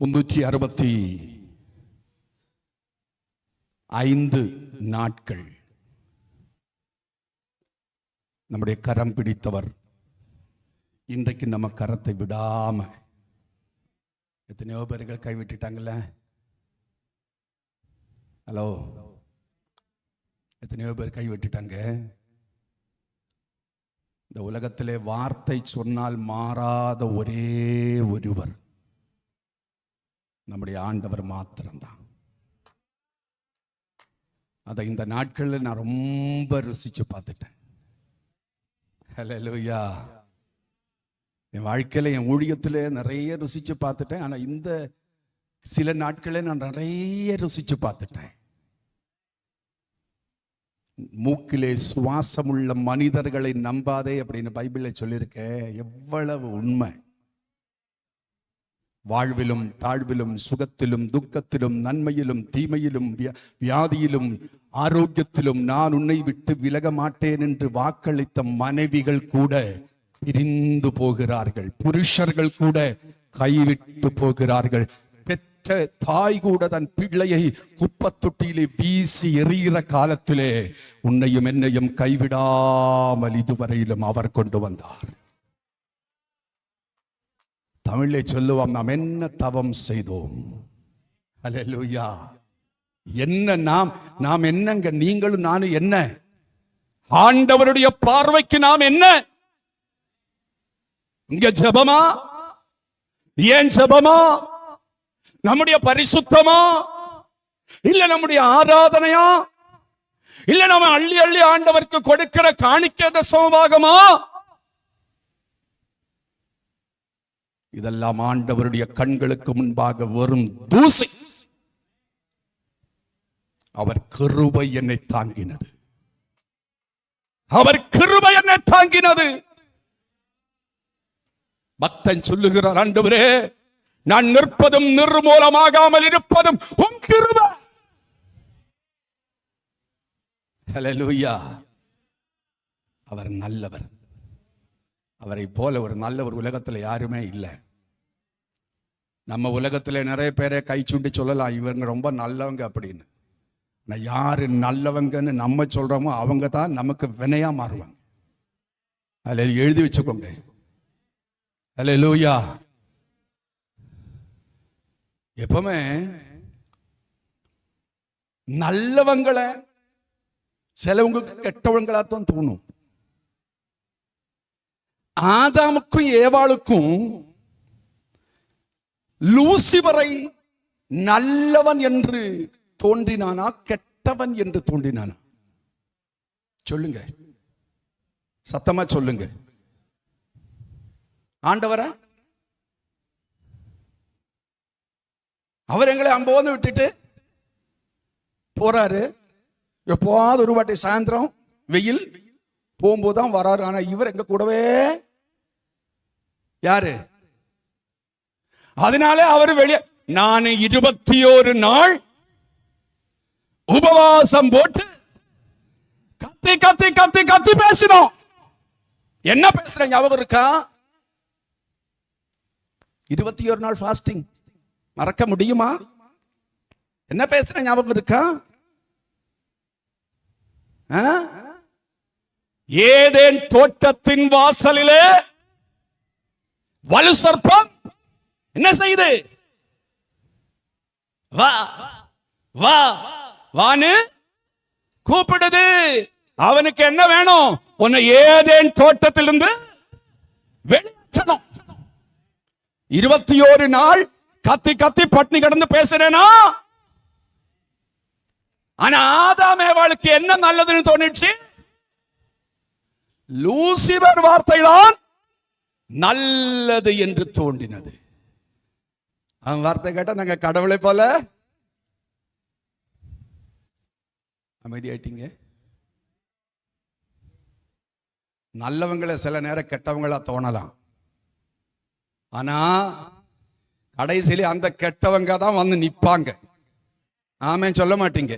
365 நாட்கள் நம்முடைய கரம் பிடித்தவர் இன்றைக்கு நம்ம கரத்தை விடாம எத்தனையோ பேர்கள் கைவிட்டுட்டாங்கல்ல. ஹலோ, எத்தனையோ பேர் கைவிட்டுட்டாங்க. இந்த உலகத்திலே வார்த்தை சொன்னால் மாறாத ஒரே ஒருவர் நம்முடைய ஆண்டவர் மாத்திரம்தான். அதை இந்த நாட்களில் நான் ரொம்ப ருசிச்சு பார்த்துட்டேன். ஹல்லேலூயா. என் வாழ்க்கையில என் ஊழியத்தில் நிறைய ருசிச்சு பார்த்துட்டேன். ஆனால் இந்த சில நாட்களே நான் நிறைய ருசிச்சு பார்த்துட்டேன். மூக்கிலே சுவாசமுள்ள மனிதர்களை நம்பாதே அப்படின்னு பைபிளில் சொல்லியிருக்க. எவ்வளவு உண்மை! வாழ்விலும் தாழ்விலும் சுகத்திலும் துக்கத்திலும் நன்மையிலும் தீமையிலும் வியாதியிலும் ஆரோக்கியத்திலும் நான் உன்னை விட்டு விலக மாட்டேன் என்று வாக்களித்த மனைவிகள் கூட பிரிந்து போகிறார்கள். புருஷர்கள் கூட கைவிட்டு போகிறார்கள். பெற்ற தாய் கூட தன் பிள்ளையை குப்பத்தொட்டியிலே வீசி எறிகிற காலத்திலே உன்னையும் என்னையும் கைவிடாமல் இதுவரையிலும் அவர் கொண்டு வந்தார். தமிழை சொல்லுவோம், நாம் என்ன தவம் செய்தோம். ஹல்லேலூயா. என்ன நாம் என்னங்க, நீங்களும் நானும் என்ன? ஆண்டவருடைய பார்வைக்கு நாம் என்ன? இங்க ஜெபமா? ஏன் ஜெபமா? நம்முடைய பரிசுத்தமா? இல்ல நம்முடைய ஆராதனையா? இல்ல நம்ம அள்ளி அள்ளி ஆண்டவருக்கு கொடுக்கிற காணிக்கை தசமபாகமா? இதெல்லாம் ஆண்டவருடைய கண்களுக்கு முன்பாக வரும் தூசி. அவர் கிருபை என்னை தாங்கினது. அவர் கிருபை என்னை தாங்கினது. பக்தன் சொல்லுகிறார், ஆண்டவரே, நான் நிற்பதும் நிர்மூலமாகாமல் இருப்பதும் உம் கிருபை. ஹல்லேலூயா. அவர் நல்லவர். அவரை போல ஒரு நல்லவர் உலகத்தில் யாருமே இல்லை. நம்ம உலகத்தில் நிறைய பேரை கை சுண்டி சொல்லலாம், இவங்க ரொம்ப நல்லவங்க அப்படின்னு. ஆனால் யாரு நல்லவங்கன்னு நம்ம சொல்றோமோ அவங்க தான் நமக்கு வினையா மாறுவாங்க. அதில் எழுதி வச்சுக்கோங்க. ஹல்லேலூயா. எப்பவுமே நல்லவங்களை சிலவங்களுக்கு கெட்டவங்களாத்தான் தோணும். ஆதாமுக்கும் ஏவாளுக்கும் லூசிபரை நல்லவன் என்று தோன்றினானா கெட்டவன் என்று தோன்றினானா? சொல்லுங்க, சத்தமா சொல்லுங்க. ஆண்டவர அவர் எங்களை அம்போது விட்டுட்டு போறாரு. எப்போது ஒரு வாட்டி சாயந்தரம் வெயில் போகும்போதுதான் வராரு. ஆனா இவர் எங்க கூடவே யாரு? அதனால அவர் வெளியே, நான் 21 நாள் உபவாசம் போட்டு கத்தி கத்தி கத்தி கத்தி பேசினோம். என்ன பேசுறேன் ஞாபகம் இருக்கா? 21 நாள் ஃபாஸ்டிங் மறக்க முடியுமா? என்ன பேசுறேன் ஞாபகம் இருக்கா? ஏதேன் தோட்டத்தின் வாசலிலே வலு சர்ப்பம் என்ன செய்யுது? வா வா வான்னு கூப்பிடுது. அவனுக்கு என்ன வேணும்? உன்னை ஏதேன் தோட்டத்திலிருந்து வெளியேற்றணும். 21 நாள் கத்தி கத்தி பட்டினி கிடந்து பேசுறேனா? ஆனா ஆதாம் ஏவாளுக்கு என்ன நல்லதுன்னு தோணிச்சு? லூசிபர் வார்த்தை தான் நல்லது என்று தோன்றினது. அவன் வார்த்தை கேட்டா நாங்க கடவுளை போல அமைதியாயிட்டீங்க. நல்லவங்களை சில நேரம் கெட்டவங்களா தோணலாம். ஆனா கடைசியில அந்த கெட்டவங்க தான் வந்து நிப்பாங்க. ஆமென் சொல்ல மாட்டீங்க,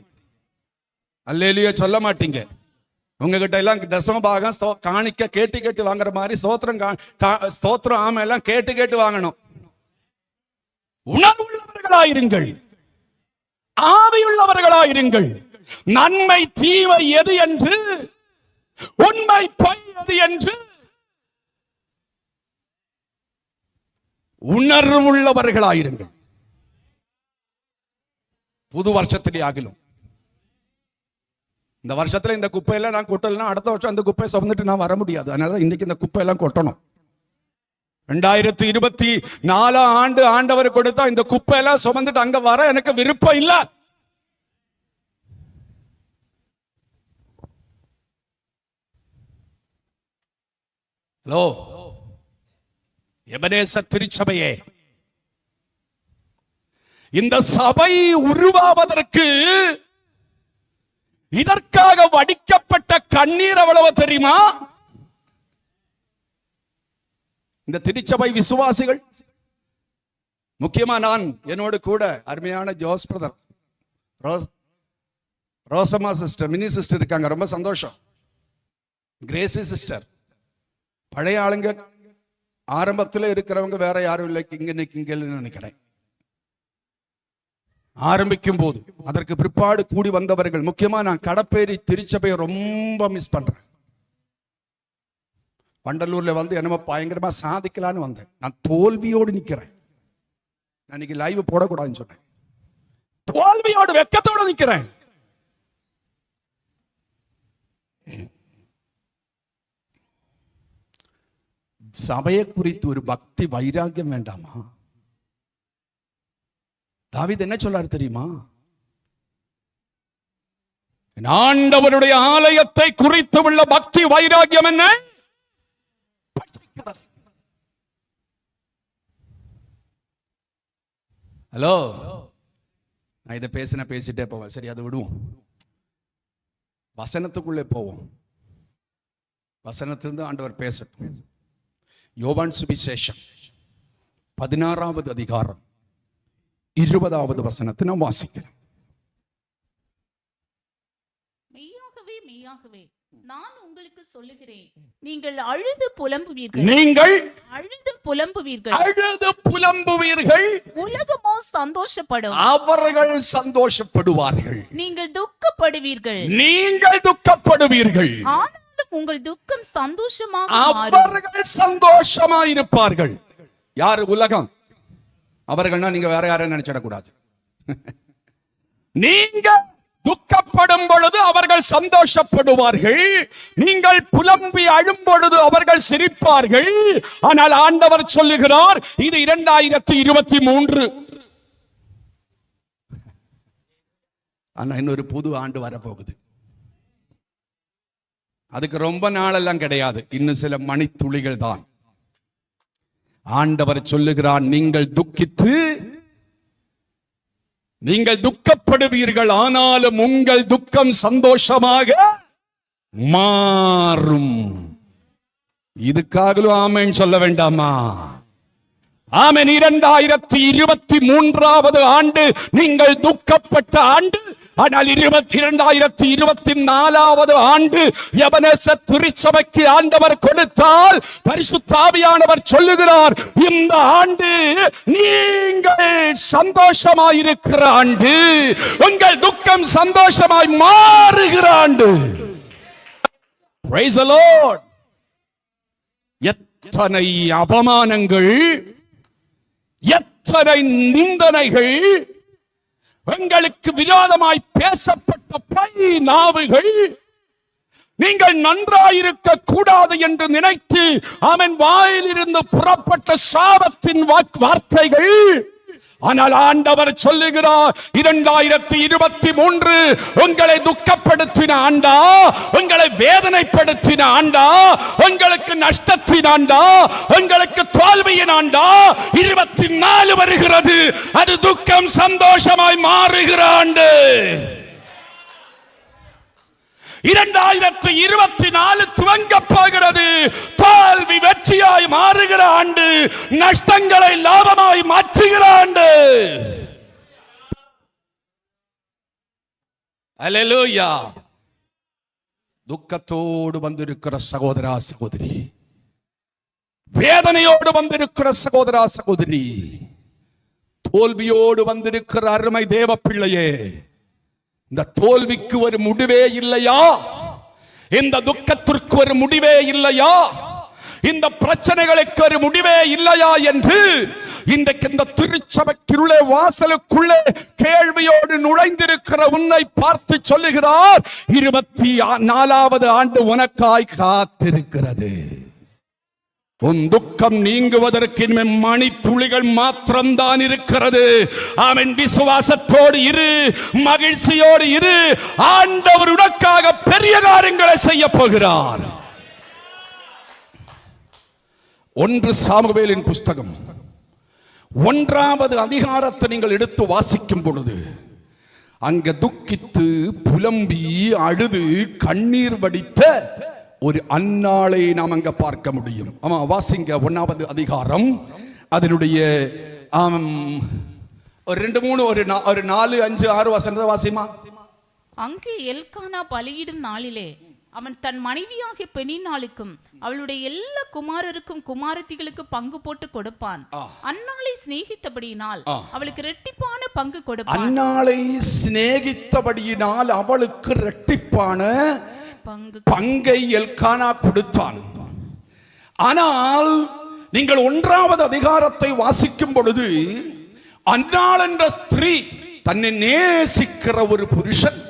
அல்லேலூயா சொல்ல மாட்டீங்க. உங்ககிட்ட எல்லாம் தசம பாகம் காணிக்க கேட்டு கேட்டு வாங்குற மாதிரி ஸ்தோத்திரம் ஆமை எல்லாம் கேட்டு கேட்டு வாங்கணும். உணர்வுள்ளவர்களாயிருங்கள், ஆவியுள்ளவர்களாயிருங்கள். நன்மை தீமை எது என்று, உண்மை பொய் எது என்று உணர்வுள்ளவர்களாயிருங்கள். புது வருஷத்திலே ஆகிலும் இந்த வருஷத்துல இந்த குப்பையெல்லாம் நான் கொட்டலைன்னா அடுத்த வருஷம் அந்த குப்பையை சுமந்துட்டு நான் வர முடியாது. அதனால இன்னைக்கு இந்த குப்பையெல்லாம் கொட்டணும். 2024 ஆண்டு ஆண்டவர் கொடுத்தா இந்த குப்பையெல்லாம் சுமந்துட்டு அங்க வர எனக்கு விருப்பம் இல்ல. ஹலோ எபனேசர் திருச்சபையே, இந்த சபை உருவாவதற்கு இதற்காக வடிக்கப்பட்ட கண்ணீர் எவ்வளவு தெரியுமா? இந்த திருச்சபை விசுவாசிகள், முக்கியமா நான், என்னோடு கூட அருமையான Jose brother, Rosamma sister, Mini sister இருக்காங்க. ரொம்ப சந்தோஷம். கிரேசி சிஸ்டர், பழைய ஆளுங்க, ஆரம்பத்தில் இருக்கிறவங்க வேற யாரும் இல்லை. கிங்கன்னு நினைக்கிறேன். ஆரம்பிக்கும் போது அதற்கு பிற்பாடு கூடி வந்தவர்கள், முக்கியமா நான் கடப்பேரி திருச்சபையை ரொம்ப மிஸ் பண்றேன். வண்டலூர்ல வந்து என்னமோ பயங்கரமா சாதிக்கலான்னு வந்தேன். நான் தோல்வியோடு நிக்கிறேன். நான் இன்னைக்கு லைவ் போடக்கூடாதுன்னு சொன்னேன். தோல்வியோடு வெக்கத்தோடு நிக்கிறேன். சபையை குறித்து ஒரு பக்தி வைராக்கியம் வேண்டாமா? தாவீது என்ன சொல்றாரு தெரியுமா? ஆண்டவருடைய ஆலயத்தை குறித்து உள்ள பக்தி வைராக்கியம் என்ன? ஹலோ, நான் இதை பேசிட்டே போவேன். சரி, அதை விடுவோம். வசனத்துக்குள்ளே போவோம். வசனத்திலிருந்து ஆண்டவர் பேசட்டும். யோவான் சுவிசேஷம் 16வது அதிகாரம் 20வது வசனத்தை நாம் வாசிக்கிறோம். மெய்யாகவே மெய்யாகவே நான் உங்களுக்கு சொல்லுகிறேன், நீங்கள் அழுது புலம்புவீர்கள். நீங்கள் அழுது புலம்புவீர்கள். அழுது புலம்புவீர்கள். உலகமோ சந்தோஷப்படும். அவர்கள் சந்தோஷப்படுவார்கள். நீங்கள் துக்கப்படுவீர்கள். நீங்கள் துக்கப்படுவீர்கள். ஆனாலும் உங்கள் துக்கம் சந்தோஷமாக மாறும். அவர்கள் சந்தோஷமாயிருப்பார்கள். யாரு? உலகம். அவர்கள்னா நீங்க வேற யாரும் நினைச்சிடக்கூடாது. நீங்க துக்கப்படும் பொழுது அவர்கள் சந்தோஷப்படுவார்கள். நீங்கள் புலம்பி அழும் பொழுது அவர்கள் சிரிப்பார்கள். ஆனால் ஆண்டவர் சொல்லுகிறார், இது 2023. ஆனா இன்னொரு புது ஆண்டு வரப்போகுது. அதுக்கு ரொம்ப நாளெல்லாம் கிடையாது, இன்னும் சில மணித்துளிகள் தான். ஆண்டவர் சொல்லுகிறார், நீங்கள் துக்கித்து நீங்கள் துக்கப்படுவீர்கள், ஆனாலும் உங்கள் துக்கம் சந்தோஷமாக மாறும். இதுக்காகலும் ஆமென் சொல்ல வேண்டாமா? ஆமென். 2023வது ஆண்டு நீங்கள் துக்கப்பட்ட ஆண்டு. ஆனால் 2024வது ஆண்டு எபனேசர் திருச்சபைக்கு ஆண்டவர் கொடுத்தால், பரிசுத்த ஆவியானவர் சொல்லுகிறார், இந்த ஆண்டு நீங்கள் சந்தோஷமாயிருக்கிற ஆண்டு, உங்கள் துக்கம் சந்தோஷமாய் மாறுகிற ஆண்டு. Praise the Lord. எத்தனை அவமானங்கள், எத்தனை நிந்தனைகள், உங்களுக்கு விரோதமாய் பேசப்பட்ட பொய் நாவுகள், நீங்கள் நன்றாயிருக்க கூடாது என்று நினைத்து அவன் வாயிலிருந்து புறப்பட்ட சாபத்தின் வார்த்தைகள். ஆனால் ஆண்டவர் சொல்லுகிறார், 2023 உங்களை துக்கப்படுத்தின ஆண்டா, உங்களை வேதனைப்படுத்தின ஆண்டா, உங்களுக்கு நஷ்டத்தின் ஆண்டா, உங்களுக்கு தோல்வியின் ஆண்டா. 24 வருகிறது, அது துக்கம் சந்தோஷமாய் மாறுகிற ஆண்டு. 2024 துவங்க போகிறது. தோல்வி வெற்றியாய் மாறுகிற ஆண்டு, நஷ்டங்களை லாபமாய் மாற்றுகிற ஆண்டு. அல்லேலூயா. துக்கத்தோடு வந்திருக்கிற சகோதரா சகோதரி, வேதனையோடு வந்திருக்கிற சகோதரா சகோதரி, தோல்வியோடு வந்திருக்கிற அருமை தேவ பிள்ளையே, இந்த தோல்விக்கு ஒரு முடிவே இல்லையா? இந்த துக்கத்திற்கு ஒரு முடிவே இல்லையா? இந்த பிரச்சனைகளுக்கு ஒரு முடிவே இல்லையா என்று இன்றைக்கு இந்த திருச்சபைக்குள்ளே வாசலுக்குள்ளே கேள்வியோடு நுழைந்திருக்கிற உன்னை பார்த்து சொல்லுகிறார், 24வது ஆண்டு உனக்காய் காத்திருக்கிறது. உன் துக்கம் நீங்குவதற்கு மணித்துளிகள் மாத்திரம்தான் இருக்கிறது. அவன் விசுவாசத்தோடு இரு, மகிழ்ச்சியோடு இரு. ஆண்டவர் உனக்காக பெரிய காரியங்களை செய்ய போகிறார். 1 சாமுவேலின் புஸ்தகம் 1வது அதிகாரத்தை நீங்கள் எடுத்து வாசிக்கும் பொழுது அங்க துக்கித்து புலம்பி அழுது கண்ணீர் வடித்த ஒரு அன்னாளை நாம் அங்க பார்க்க முடியும். ஆமா, வாசிங்க 1வது அதிகாரம் அதனுடைய 2, 3, ஒரு 4, 5, 6 வசனத்தை வாசிமா. அங்கே எல்கானா பலியிடும் நாளிலே அவன் தன் மனைவியாகிய பெனின்னாளுக்கும் அவளுடைய எல்லா குமாரருக்கும் குமாரத்திகளுக்கு பங்கு போட்டு கொடுப்பான். அன்னாளை சிநேகித்தபடியினால் அவளுக்கு இரட்டிப்பான பங்கு கொடுப்பான். அன்னாளை சிநேகித்தபடியினால் அவளுக்கு இரட்டிப்பான பங்கை எல்கானா கொடுத்தான். ஆனால் நீங்கள் 1வது அதிகாரத்தை வாசிக்கும் பொழுது அன்னாள் என்ற ஸ்திரீ, தன்னை நேசிக்கிற ஒரு புருஷன்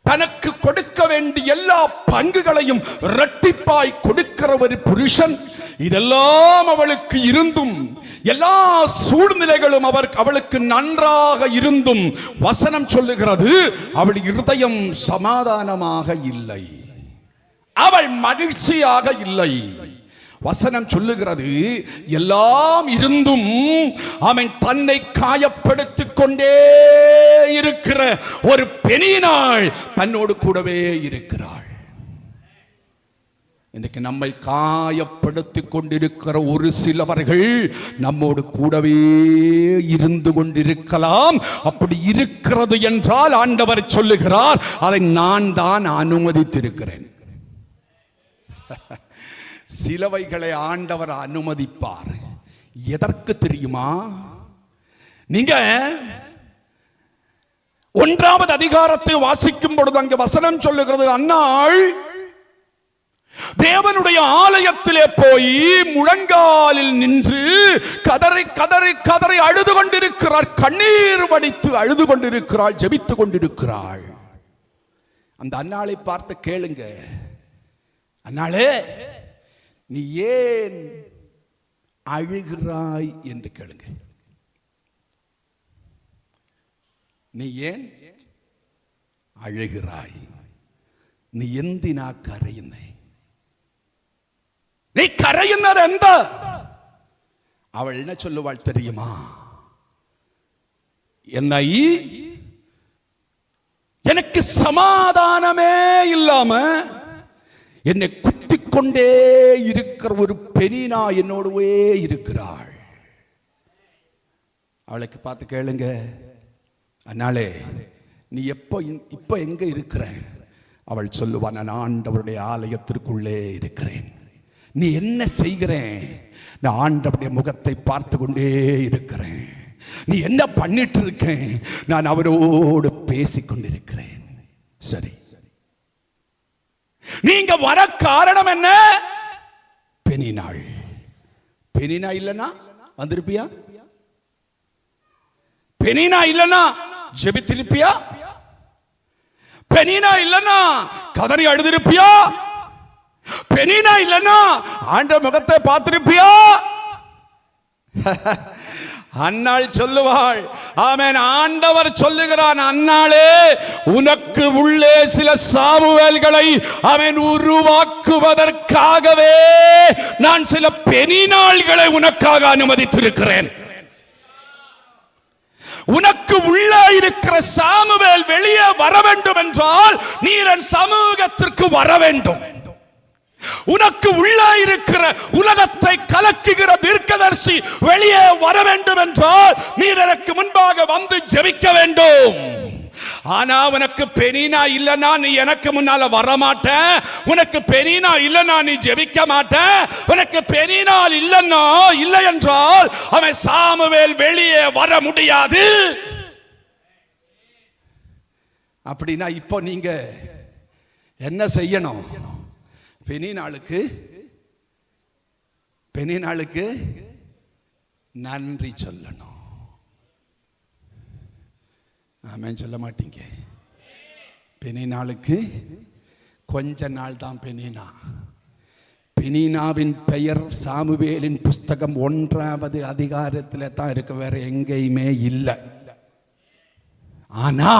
தனக்கு கொடுக்க வேண்டிய எல்லா பங்குகளையும் இரட்டிப்பாய் கொடுக்கிற ஒரு புருஷன், இதெல்லாம் அவளுக்கு இருந்தும், எல்லா சூழ்நிலைகளும் அவளுக்கு நன்றாக இருந்தும் வசனம் சொல்லுகிறது, அவள் இருதயம் சமாதானமாக இல்லை, அவள் மகிழ்ச்சியாக இல்லை. வசனம் சொல்லுகிறது, எல்லாம் இருந்தும் அவன் தன்னை காயப்படுத்திக் கொண்டே இருக்கிற ஒரு பெனின்னாள் தன்னோடு கூடவே இருக்கிறாள். இன்னைக்கு நம்மை காயப்படுத்திக் கொண்டிருக்கிற ஒரு சிலவர்கள் நம்மோடு கூடவே இருந்து கொண்டிருக்கலாம். அப்படி இருக்கிறது என்றால் ஆண்டவர் சொல்லுகிறார், அதை நான் தான் அனுமதித்திருக்கிறேன். சிலவைகளை ஆண்டவர் அனுமதிப்பார். எதற்கு தெரியுமா? நீங்க 1வது அதிகாரத்தை வாசிக்கும் பொழுது அங்கு வசனம் சொல்லுகிறது, அன்னாள் தேவனுடைய ஆலயத்திலே போய் முழங்காலில் நின்று கதறி கதறி கதறி அழுது கொண்டிருக்கிறார், கண்ணீர் வடித்து அழுது கொண்டிருக்கிறாள், ஜெபித்துக் கொண்டிருக்கிறாள். அந்த அன்னாளை பார்த்து கேளுங்க, அன்னாளே நீ ஏன் அழுகிறாய் என்று கேளுங்க. நீ ஏன் அழுகிறாய்? നീ എന്തിനാ കരയുന്നേ? നീ കരയുന്നത് എന്താ? അവൾ എന്നെ ചൊല്ലുവാൾ തെരിയുമാ, என்னை எனக்கு சமாதானமே இல்லாம என்னை குத்திக் கொண்டே இருக்கிற ஒரு பெனின்னா என்னோடவே இருக்கிறாள். அவளுக்கு பார்த்து கேளுங்க, அண்ணாளே நீ இப்ப எங்க இருக்கிற? அவள் சொல்லுவான், நான் ஆண்டவருடைய ஆலயத்திற்குள்ளே இருக்கிறேன். நீ என்ன செய்கிறேன்? நான் ஆண்டவருடைய முகத்தை பார்த்து கொண்டே இருக்கிறேன். நீ என்ன பண்ணிட்டு இருக்க? நான் அவரோடு பேசிக்கொண்டிருக்கிறேன். சரி, நீங்க வர காரணம் என்ன? பெனின்னாள். பெனின்னா இல்லனா வந்திருப்பியா? பெனின்னா இல்லனா ஜெபித்திருப்பியா? பெனின்னா இல்லனா கதறி அழுதிருப்பியா? பெனின்னா இல்லனா ஆண்டவர் முகத்தை பார்த்திருப்பியா? அன்னாள் சொல்லுவாள், ஆமென். ஆண்டவர் சொல்லுகிறான், அன்னாளே உனக்கு உள்ளே சில சாமுவேல்களை அவன் உருவாக்குவதற்காகவே நான் சில பெனின்னாள்களை உனக்காக அனுமதித்திருக்கிறேன். உனக்கு உள்ளே இருக்கிற சாமுவேல் வெளியே வர வேண்டும் என்றால் நீ என் சமூகத்திற்கு வர வேண்டும். உனக்கு உள்ளே இருக்கிற உலகத்தை கலக்குகிற தீர்க்கதரிசி வெளியே வர வேண்டும் என்றால் நீ எனக்கு முன்பாக வந்து ஜெபிக்க வேண்டும். ஆனா உனக்கு பெனினா இல்லனா நீ எனக்கு முன்னால வரமாட்ட, உனக்கு பெனினா இல்லனா நீ ஜெபிக்க மாட்ட, உனக்கு பெனினால் இல்லனா இல்லை என்றால் அவன் சாமுவேல் வெளியே வர முடியாது. அப்படின்னா இப்போ நீங்க என்ன செய்யணும்? பெனினாளுக்கு நன்றி சொல்லணும். ஆமென் சொல்ல மாட்டீங்க. பெனினாளுக்கு கொஞ்ச நாள் தான் பெனினா. பெனினாவின் பெயர் சாமுவேலின் புஸ்தகம் 1ஆவது அதிகாரத்தில் தான் இருக்கு, வேற எங்கேயுமே இல்லை. ஆனா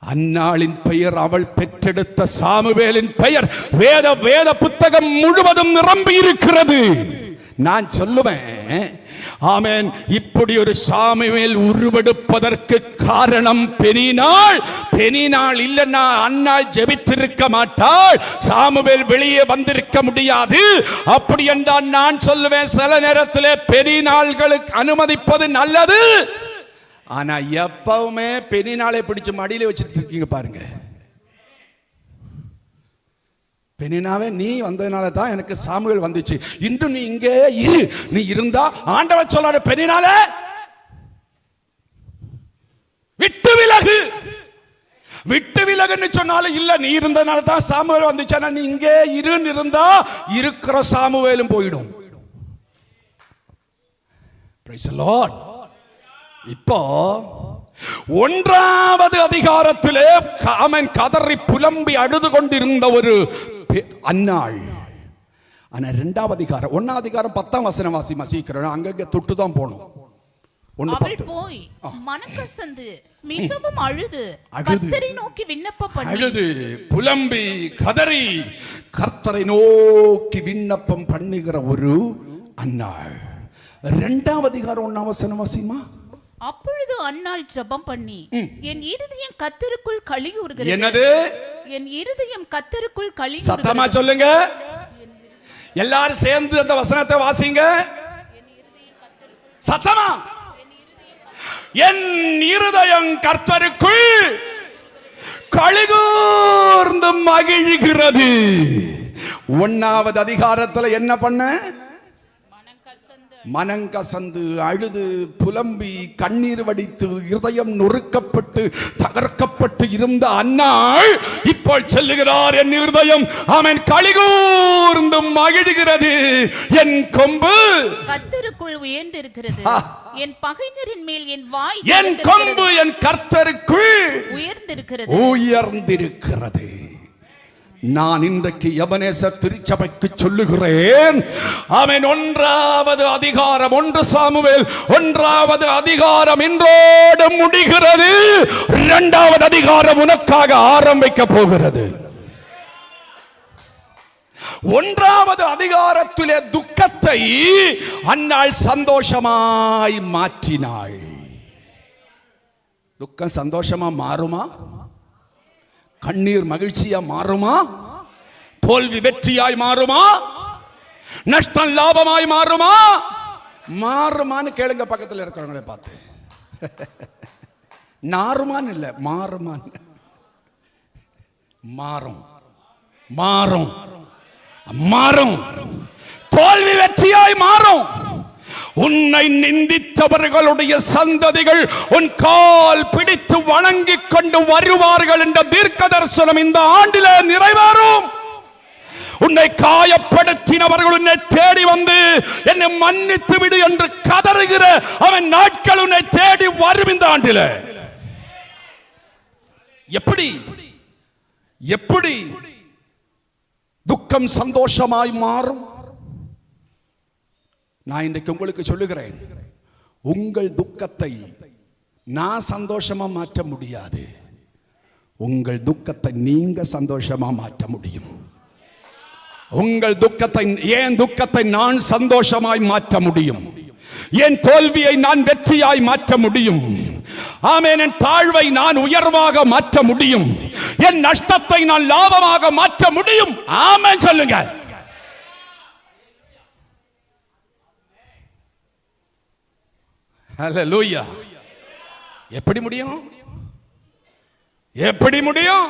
அன்னாளின் பெயர், அவள் பெற்றெடுத்த சாமுவேலின் பெயர் வேத புத்தகம் முழுவதும் நிரம்பி இருக்கிறது. நான் சொல்லுவேன், ஆமென், இப்படி ஒரு சாமுவேல் உருவெடுப்பதற்கு காரணம் பெனினாள் இல்லைன்னா அன்னாள் ஜெபித்திருக்க மாட்டாள், சாமுவேல் வெளியே வந்திருக்க முடியாது. அப்படி என்றால் நான் சொல்லுவேன், சில நேரத்தில் பெனினாள்களுக்கு அனுமதிப்பது நல்லது. ஆனா எப்பவுமே பெனினாளை பிடிச்சு மடியில வச்சுட்டு இருக்கீங்க பாருங்க. பெனினாவே, நீ வந்ததுனால தான் எனக்கு சாமுவேல் வந்துச்சு, இன்று நீ இங்கே இரு, நீ இருந்தா ஆண்டவர் சொல்றாரு, பெனினாலே விட்டு விலகுன்னு சொன்னாலும் இல்ல, நீ இருந்ததுனால தான் சாமுவேல் வந்துச்சு, நீ இங்கே இருன்னு இருந்தா இருக்கிற சாமுவேலும் போயிடும். Praise the Lord. இப்போ 1ஆவது அதிகாரத்திலே அவன் கதறி புலம்பி அழுது கொண்டிருந்த ஒரு அன்னாள். ஆனா 2ஆவது அதிகாரம் 1ஆம் அதிகாரம் 10ஆம் வசனம் வாசிக்கிறோம், அங்கங்க தொட்டு தான் போகணும். அவள் போய் மனக்கசந்து மிகவும் அழுது கர்த்தரை நோக்கி விண்ணப்பம் அழுது புலம்பி கதறி கர்த்தரை நோக்கி விண்ணப்பம் பண்ணுகிற ஒரு அன்னாள். 2ஆம் அதிகாரம் 1ஆம் வசனம் வாசிமா. அப்பொழுது அன்னாள் ஜெபம் பண்ணி, என் இருதயம் கர்த்தருக்குள் களிகூறுகிறது. என்னது? என் இருதயம் கர்த்தருக்குள் களிகூறுகிறது. சத்தமா சொல்லுங்க, எல்லாரும் சேர்ந்து அந்த வசனத்தை வாசிங்க சத்தமா. என் இருதயம் கர்த்தருக்குள் களிகூர்ந்து மகிழ்கிறது. 1ஆவது அதிகாரத்துல என்ன பண்ண? மனங்கசந்து அழுது புலம்பி கண்ணீர் வடித்து இருதயம் நொறுக்கப்பட்டு தகர்க்கப்பட்டு இருந்த அன்னாள் இப்போ சொல்லுகிறார், என் இருதயம் அவன் களிகூர்ந்து மகிழ்கிறது, என் கொம்பு கர்த்தருக்குள் உயர்ந்திருக்கிறது, என் பகைஞரின் மேல் என் வாய், என் கொம்பு என் கர்த்தருக்குள் உயர்ந்திருக்கிறது. நான் இன்றைக்கு எபனேசர் திருச்சபைக்கு சொல்லுகிறேன், அவன் 1ஆவது அதிகாரம் 1 சாமுவேல் 1ஆவது அதிகாரம் இன்றோடு முடிகிறது. 2ஆவது அதிகாரம் உனக்காக ஆரம்பிக்க போகிறது. 1ஆவது அதிகாரத்திலே துக்கத்தை அன்னாள் சந்தோஷமாய் மாற்றினாள். துக்கம் சந்தோஷமா மாறுமா? கண்ணீர் மகிழ்ச்சியா மாறுமா? தோல்வி வெற்றியாய் மாறுமா? நஷ்டம் லாபமாய் மாறுமா? மாறுமான்னு கேளுங்க பக்கத்தில் இருக்கிறவங்களை பார்த்து. நாறுமான்னு இல்ல, மாறுமான்னு. மாறும் மாறும் மாறும். தோல்வி வெற்றியாய் மாறும். உன்னை நிந்தித்தவர்களுடைய சந்ததிகள் உன் கால் பிடித்து வணங்கிக் கொண்டு வருவார்கள் என்ற தீர்க்க தரிசனம் இந்த ஆண்டிலே நிறைவேறும். உன்னை காயப்படுத்தினவர்கள் உன்னை தேடி வந்து என்னை மன்னித்து விடு என்று கதறுகிற அவன் நாட்கள் உன்னை தேடி வரும் இந்த ஆண்டிலே. எப்படி எப்படி துக்கம் சந்தோஷமாய் மாறும்? நான் இன்றைக்கு உங்களுக்கு சொல்லுகிறேன், உங்கள் துக்கத்தை நான் சந்தோஷமா மாற்ற முடியாது, உங்கள் துக்கத்தை நீங்க சந்தோஷமா மாற்ற முடியும். உங்கள் துக்கத்தை, ஏன் துக்கத்தை நான் சந்தோஷமாய் மாற்ற முடியும், என் தோல்வியை நான் வெற்றியாய் மாற்ற முடியும், ஆமென், என் தாழ்வை நான் உயர்வாக மாற்ற முடியும், என் நஷ்டத்தை நான் லாபமாக மாற்ற முடியும். ஆமென் சொல்லுங்க. ஹல்லேலூயா. எப்படி முடியும்? எப்படி முடியும்?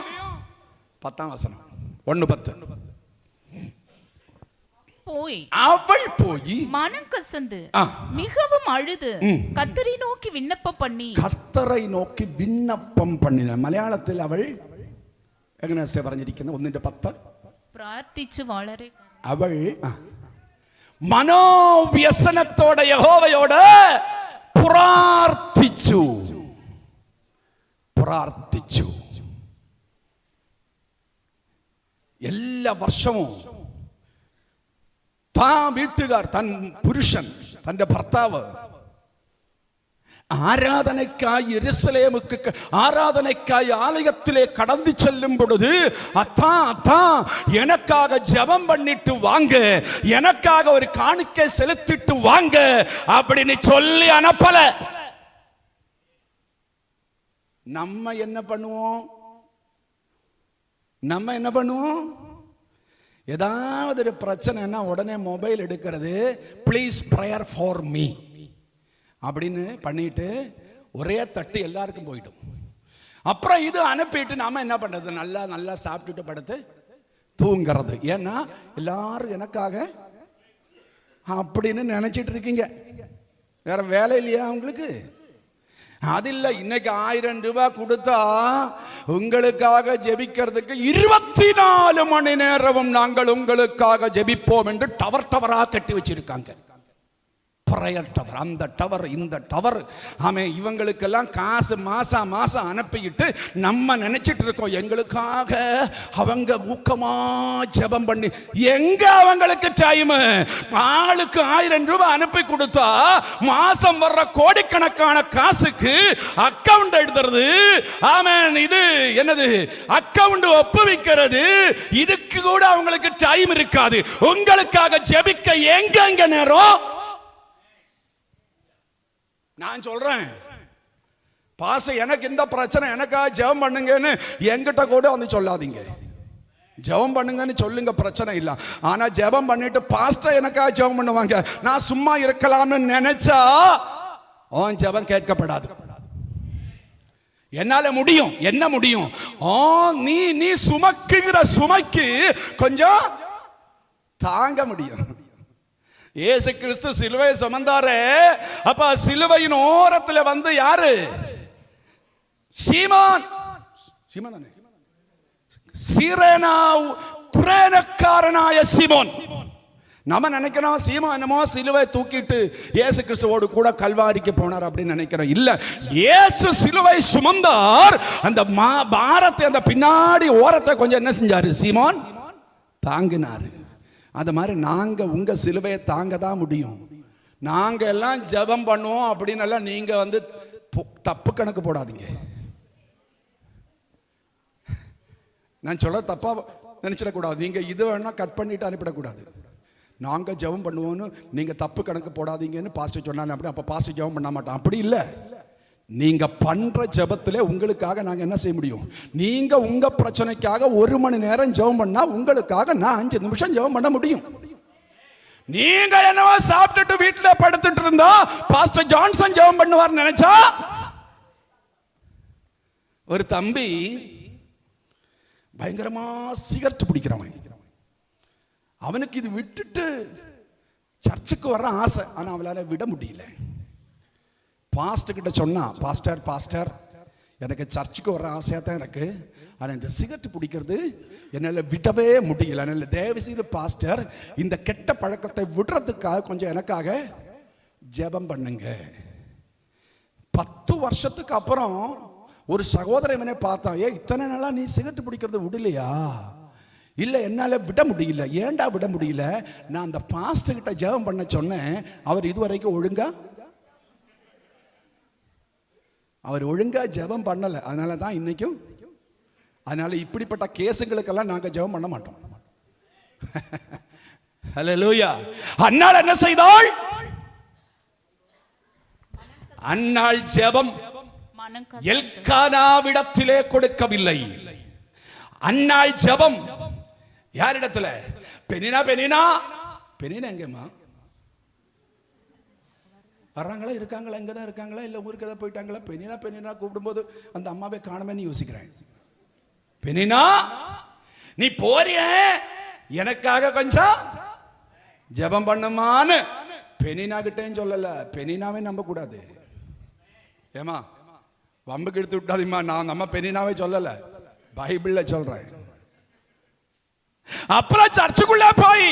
10ஆம் வசனம் 1:10. போய் அவள் போய் மனம் கசந்து மிகவும் அழுது கர்த்தரை நோக்கி விண்ணப்பம் பண்ணி, கர்த்தரை நோக்கி விண்ணப்பம் பண்ணின. മലയാളത്തിൽ അവൾ എങ്ങനെ പറഞ്ഞിരിക്കുന്നത്? 1:10. പ്രാർത്ഥിച്ചു വളരെ അവൾ മനോവ്യസനത്തോടെ യഹോവയോട് പ്രാർത്ഥിച്ചു. പ്രാർത്ഥിച്ചു. എല്ലാ വർഷവും വീട്ടുകാർ, പുരുഷൻ, തന്റെ ഭർത്താവ് ആരാധനയ്ക്കായി യെരുശലേമുക്ക് ஆராதனைக்காய் ஆலயத்திலே கடந்து செல்லும் பொழுது, அத்தா அத்தா எனக்காக ஜெபம் பண்ணிட்டு வாங்க, எனக்காக ஒரு காணிக்கை செலுத்திட்டு வாங்க அப்படின்னு சொல்லி அனுப்பல. நம்ம என்ன பண்ணுவோம்? ஏதாவது ஒரு பிரச்சனைனா உடனே மொபைல் எடுக்கிறது, ப்ளீஸ் ப்ரேயர் ஃபார் மீ அப்படின்னு பண்ணிட்டு ஒரே தட்டு எல்லாருக்கும் போயிடும். அப்புறம் இது அனுப்பிட்டு நாம என்ன பண்றது? நல்லா நல்லா சாப்பிட்டுட்டு படுத்து தூங்குறது. ஏன்னா எல்லாரும் எனக்காக அப்படின்னு நினைச்சிட்டு இருக்கீங்க. வேற வேலை இல்லையா உங்களுக்கு? அது இல்ல. இன்னைக்கு 1000 ரூபாய் கொடுத்தா உங்களுக்காக ஜெபிக்கிறதுக்கு 24 மணி நேரமும் நாங்கள் உங்களுக்காக ஜெபிப்போம் என்று டவரா கட்டி வச்சிருக்காங்க. பிரேயர் டவர், அந்த டவர், இந்த டவர். ஆமே, இவங்களுக்கெல்லாம் காசு மாசம் அனுப்பிட்டு நம்ம நினைச்சிட்டு இருக்கோம் எங்களுக்காக அவங்க ஊக்கமா ஜெபம் பண்ணி. எங்க அவங்களுக்கு டைம்? ஆளுக்கு 1000 ரூபாய் அனுப்பி கொடுத்தா மாசம் வர்ற கோடிக்கணக்கான காசுக்கு அக்கவுண்ட் எழுதுறது, ஆமென், இது என்னது அக்கவுண்ட் ஒப்புவிக்கிறது, இதுக்கு கூட அவங்களுக்கு டைம் இருக்காது. உங்களுக்காக ஜெபிக்க எங்க நேரம்? நான் சொல்றேன், பாஸ்டர் எனக்கு இந்த பிரச்சனை, எனக்காக ஜெபம் பண்ணுங்கன்னு என்கிட்ட கூட வந்து சொல்லாதீங்க. ஜெபம் பண்ணுங்கன்னு சொல்லுங்க, பிரச்சனை இல்ல. ஆனா ஜெபம் பண்ணிட்டு பாஸ்டர் எனக்காக ஜெபம் பண்ணுவாங்க, நான் சும்மா இருக்கலாம்னு நினைச்சா அவன் ஜெபம் கேட்கப்படாது. என்னால முடியும், என்ன முடியும்? நீ சுமக்குகிற சுமைக்கு கொஞ்சம் தாங்க முடியும். இயேசு கிறிஸ்து சிலுவையை சுமந்தாரே, அப்ப சிலுவையின் ஓரத்துல வந்து யாரு? சீமோன். குரேனக்காரனாய சீமோன். நம்ம நினைக்கிறோம் சீமோன் என்னமோ சிலுவை தூக்கிட்டு இயேசு கிறிஸ்துவோடு கூட கல்வாரிக்கு போனார் அப்படின்னு நினைக்கிறோம். இல்ல, இயேசு சிலுவை சுமந்தார். அந்த பாரத்தை, அந்த பின்னாடி ஓரத்தை கொஞ்சம் என்ன செஞ்சாரு? சீமோன் தாங்கினாரு. அது மாதிரி நாங்க உங்க சிலுவையை தாங்க தான் முடியும். நாங்க எல்லாம் ஜெபம் பண்ணுவோம் அப்படின்னு எல்லாம் நீங்க வந்து தப்பு கணக்கு போடாதீங்க. நான் சொல்ல தப்பா நினைச்சிடக்கூடாது. நீங்க இது வேணா கட் பண்ணிட்டு அனுப்பிடக்கூடாது. நாங்க ஜெபம் பண்ணுவோம்னு நீங்க தப்பு கணக்கு போடாதீங்கன்னு பாஸ்டர் சொன்னாங்க. அப்படி அப்ப பாஸ்டர் ஜெபம் பண்ண மாட்டோம், அப்படி இல்லை. நீங்க பண்ற ஜெபத்திலே உங்களுக்காக நாங்க என்ன செய்ய முடியும்? நீங்க உங்க பிரச்சனைக்காக 1 மணி நேரம் ஜெபம் பண்ணா உங்களுக்காக நான் 5 நிமிஷம் ஜெபம் பண்ண முடியும். நீங்க என்னவோ சாப்பிட்டுட்டு வீட்டுல படுத்துட்டு இருந்தா பாஸ்டர் ஜான்சன் ஜெபம் பண்ணுவார் நினைச்சா. ஒரு தம்பி பயங்கரமா சிகரெட் பிடிக்கிறவன். அவனுக்கு இது விட்டுட்டு சர்ச்சுக்கு வர்ற ஆசை, ஆனா அவளால விட முடியல. பாஸ்டர் கிட்ட சொன்னா, பாஸ்டர் எனக்கு சர்ச்சுக்கு வர ஆசையா தான் இருக்கு, ஆனா இந்த சிகரெட் பிடிக்கிறது என்னால விடவே முடியல. அதனால தயவு செய்து பாஸ்டர் இந்த கெட்ட பழக்கத்தை விடுறதுக்காக கொஞ்சம் எனக்காக ஜெபம் பண்ணுங்க. 10 வருஷத்துக்கு அப்புறம் ஒரு சகோதரனை பார்த்தா, இத்தனை நாளா நீ சிகரெட் பிடிக்கிறது விடலையா? இல்ல, என்னால விட முடியல. ஏன்டா விட முடியல? நான் அந்த பாஸ்டர் கிட்ட ஜெபம் பண்ண சொன்னேன், அவர் இதுவரைக்கும் ஒழுங்கா ஜெபம் பண்ணல. அதனால தான் இன்னைக்கும். அதனால இப்படிப்பட்ட கேசுகளுக்கெல்லாம் நாங்க ஜெபம் பண்ண மாட்டோம். ஹல்லேலூயா. அன்னாள் என்ன செய்தாள்? அன்னாள் ஜெபம் எல்கானாவிடத்திலே கொடுக்கவில்லை. அன்னாள் ஜெபம் யாரிடத்துல? பெனினா எங்கம்மா? வர்றாங்களா, இருக்காங்களா, இங்கே தான் இருக்காங்களா, இல்லை ஊருக்கு எதாவது போயிட்டாங்களா? பெண்ணினா கூப்பிடும்போது அந்த அம்மாவை காணுமேன்னு யோசிக்கிறேன். பெண்ணினா நீ போறிய, எனக்காக கொஞ்சம் ஜெபம் பண்ணுமான்னு பெண்ணினா கிட்டேன்னு சொல்லல. பெண்ணினாவே நம்ப கூடாது. ஏமா வம்புக்கு எடுத்து விட்டாதீமா, நான் நம்ம பெண்ணினாவே சொல்லல, பைபிள்ல சொல்றேன். அப்புறம் சர்ச்சுக்குள்ள போய்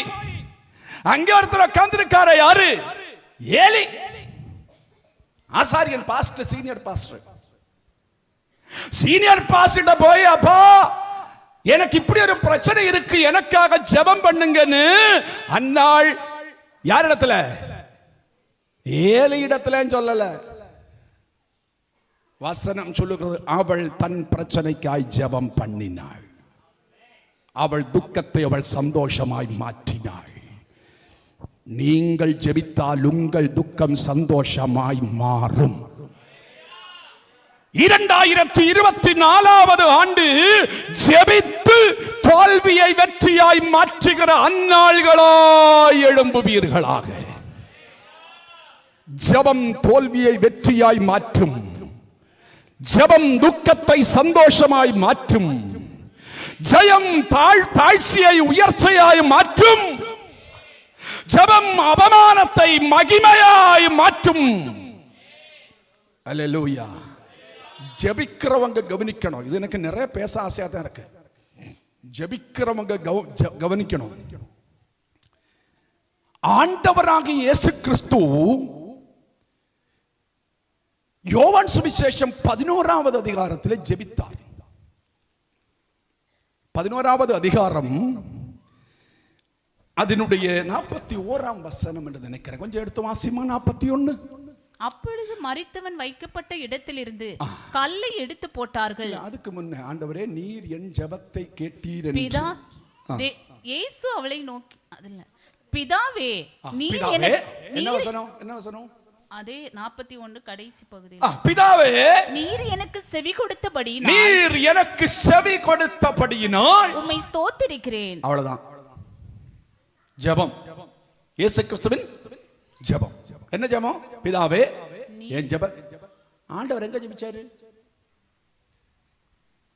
அங்க ஒருத்தர் உட்கார்ந்து இருக்காரு. யாரு? ஏலி ஆசாரியன், pastor, senior pastor. Senior pastor போய், அப்பா எனக்கு இப்படி ஒரு பிரச்சனை இருக்கு, எனக்காக ஜெபம் பண்ணுங்கன்னு அன்னாள் யார் இடத்துல? ஏலி இடத்துல சொல்லல. வசனம் சொல்லுகிறது, அவள் தன் பிரச்சனைக்காய் ஜெபம் பண்ணினாள். அவள் துக்கத்தை அவள் சந்தோஷமாய் மாற்றினாள். நீங்கள் ஜெபித்தால் உங்கள் துக்கம் சந்தோஷமாய் மாறும். 2024 ஆண்டு ஜெபித்து தோல்வியை வெற்றியாய் மாற்றுகிற அந்நாள்களாய் எழும்புவீர்களாக. ஜெபம் தோல்வியை வெற்றியாய் மாற்றும். ஜெபம் துக்கத்தை சந்தோஷமாய் மாற்றும். ஜெயம் தாழ்ச்சியை உயர்ச்சியாய் மாற்றும். ஜெபம் அவமானத்தை மகிமையாய் மாற்றும். அல்லேலூயா. ஜெபிக்கிறவங்க கவனிக்கணும். இது எனக்கு நிறைய பேச ஆசையா தான் இருக்கு. ஜெபிக்கிறவங்க கவனிக்கணும். ஆண்டவராகிய இயேசு கிறிஸ்து யோவான் சுவிசேஷம் 11வது அதிகாரத்தில் ஜெபித்தார். 11வது அதிகாரம் அதனுடைய 41ஆம் வசனம் என்று நினைக்கிறேன். கொஞ்சம் எடுத்து வாசிமா. 41. அப்பொழுது மரித்தவன் வைக்கப்பட்ட இடத்திலிருந்து கல்லை எடுத்து போட்டார்கள். அதுக்கு முன்ன, ஆண்டவரே நீர் என் ஜெபத்தை கேட்டீர் என்று இயேசு அவளை நோக்கி, அதில்ல, பிதாவே நீர் என்ன வசனம்? என்ன வசனம்? அதே 41 கடைசி பகுதி. பிதாவே நீர் எனக்கு செவி கொடுத்தபடியினால் உம்மை ஸ்தோத்திரிக்கிறேன். அவ்வளவுதான் ஜெபம். இயேசு கிறிஸ்துவின் ஜெபம் என்ன ஜெபம்? பிதாவே என் ஜெபம். ஆண்டவர் எங்க ஜெபிச்சாரு?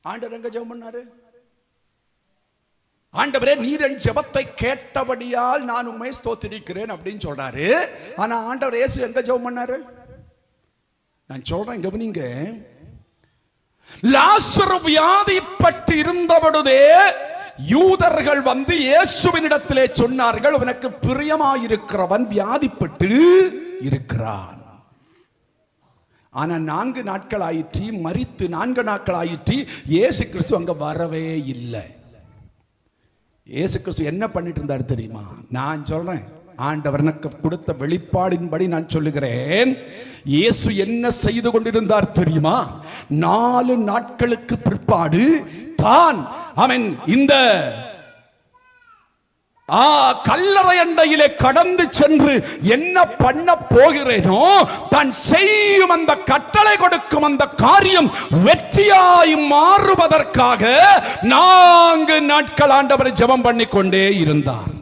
ஆண்டவர் எங்க ஜெபம் பண்ணாரு? ஆண்டவரே நீர் என் ஜெபத்தை கேட்டபடியால் நான் உம்மை ஸ்தோத்திரிக்கிறேன் அப்படின்னு சொல்றாரு. ஆனா ஆண்டவர் இயேசு எங்க ஜெபம் பண்ணாரு? நான் சொல்றேன் கவனிங்க. லாசரு வியாதிப்பட்டு இருந்தபொழுதே யூதர்கள் வந்து இயேசுவினிடத்திலே சொன்னார்கள், உனக்கு பிரியமாயிருக்கிறவன் வியாதிப்பட்டு இருக்கிறான். ஆனா 4 நாட்கள் ஆயிற்று, மரித்து 4 நாட்கள் ஆயிற்று, இயேசு கிறிஸ்து அங்க வரவே இல்லை. இயேசு கிறிஸ்து என்ன பண்ணிட்டு இருந்தார் தெரியுமா? நான் சொல்றேன், ஆண்டவர் எனக்கு கொடுத்த வெளிப்பாடின்படி நான் சொல்லுகிறேன். இயேசு என்ன செய்து கொண்டிருந்தார் தெரியுமா? 4 நாட்களுக்கு பிற்பாடு தான் அவன் இந்த கல்லறை அண்டையிலே கடந்து சென்று என்ன பண்ண போகிறேனோ, தான் செய்யும் அந்த கட்டளை கொடுக்கும் அந்த காரியம் வெற்றியாய் மாறுவதற்காக 4 நாட்கள் ஆண்டவர் ஜெபம் பண்ணிக்கொண்டே இருந்தார்.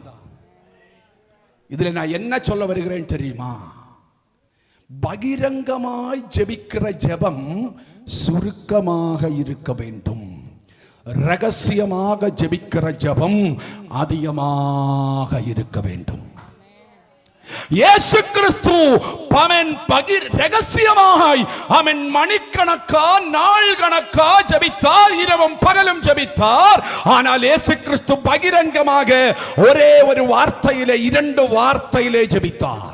இதுல நான் என்ன சொல்ல வருகிறேன் தெரியுமா? பகிரங்கமாய் ஜெபிக்கிற ஜெபம் சுருக்கமாக இருக்க வேண்டும். ரகசியமாக ஜெபிக்கிற ஜெபம் அதிகமாக இருக்க வேண்டும். இயேசு கிறிஸ்து ரகசியமாய் அவன் மணிக்கணக்கா நாள் கணக்கா ஜெபித்தார், இரவும் பகலும் ஜெபித்தார். ஆனால் இயேசு கிறிஸ்து பகிரங்கமாக ஒரே ஒரு வார்த்தையிலே 2 வார்த்தையிலே ஜெபித்தார்.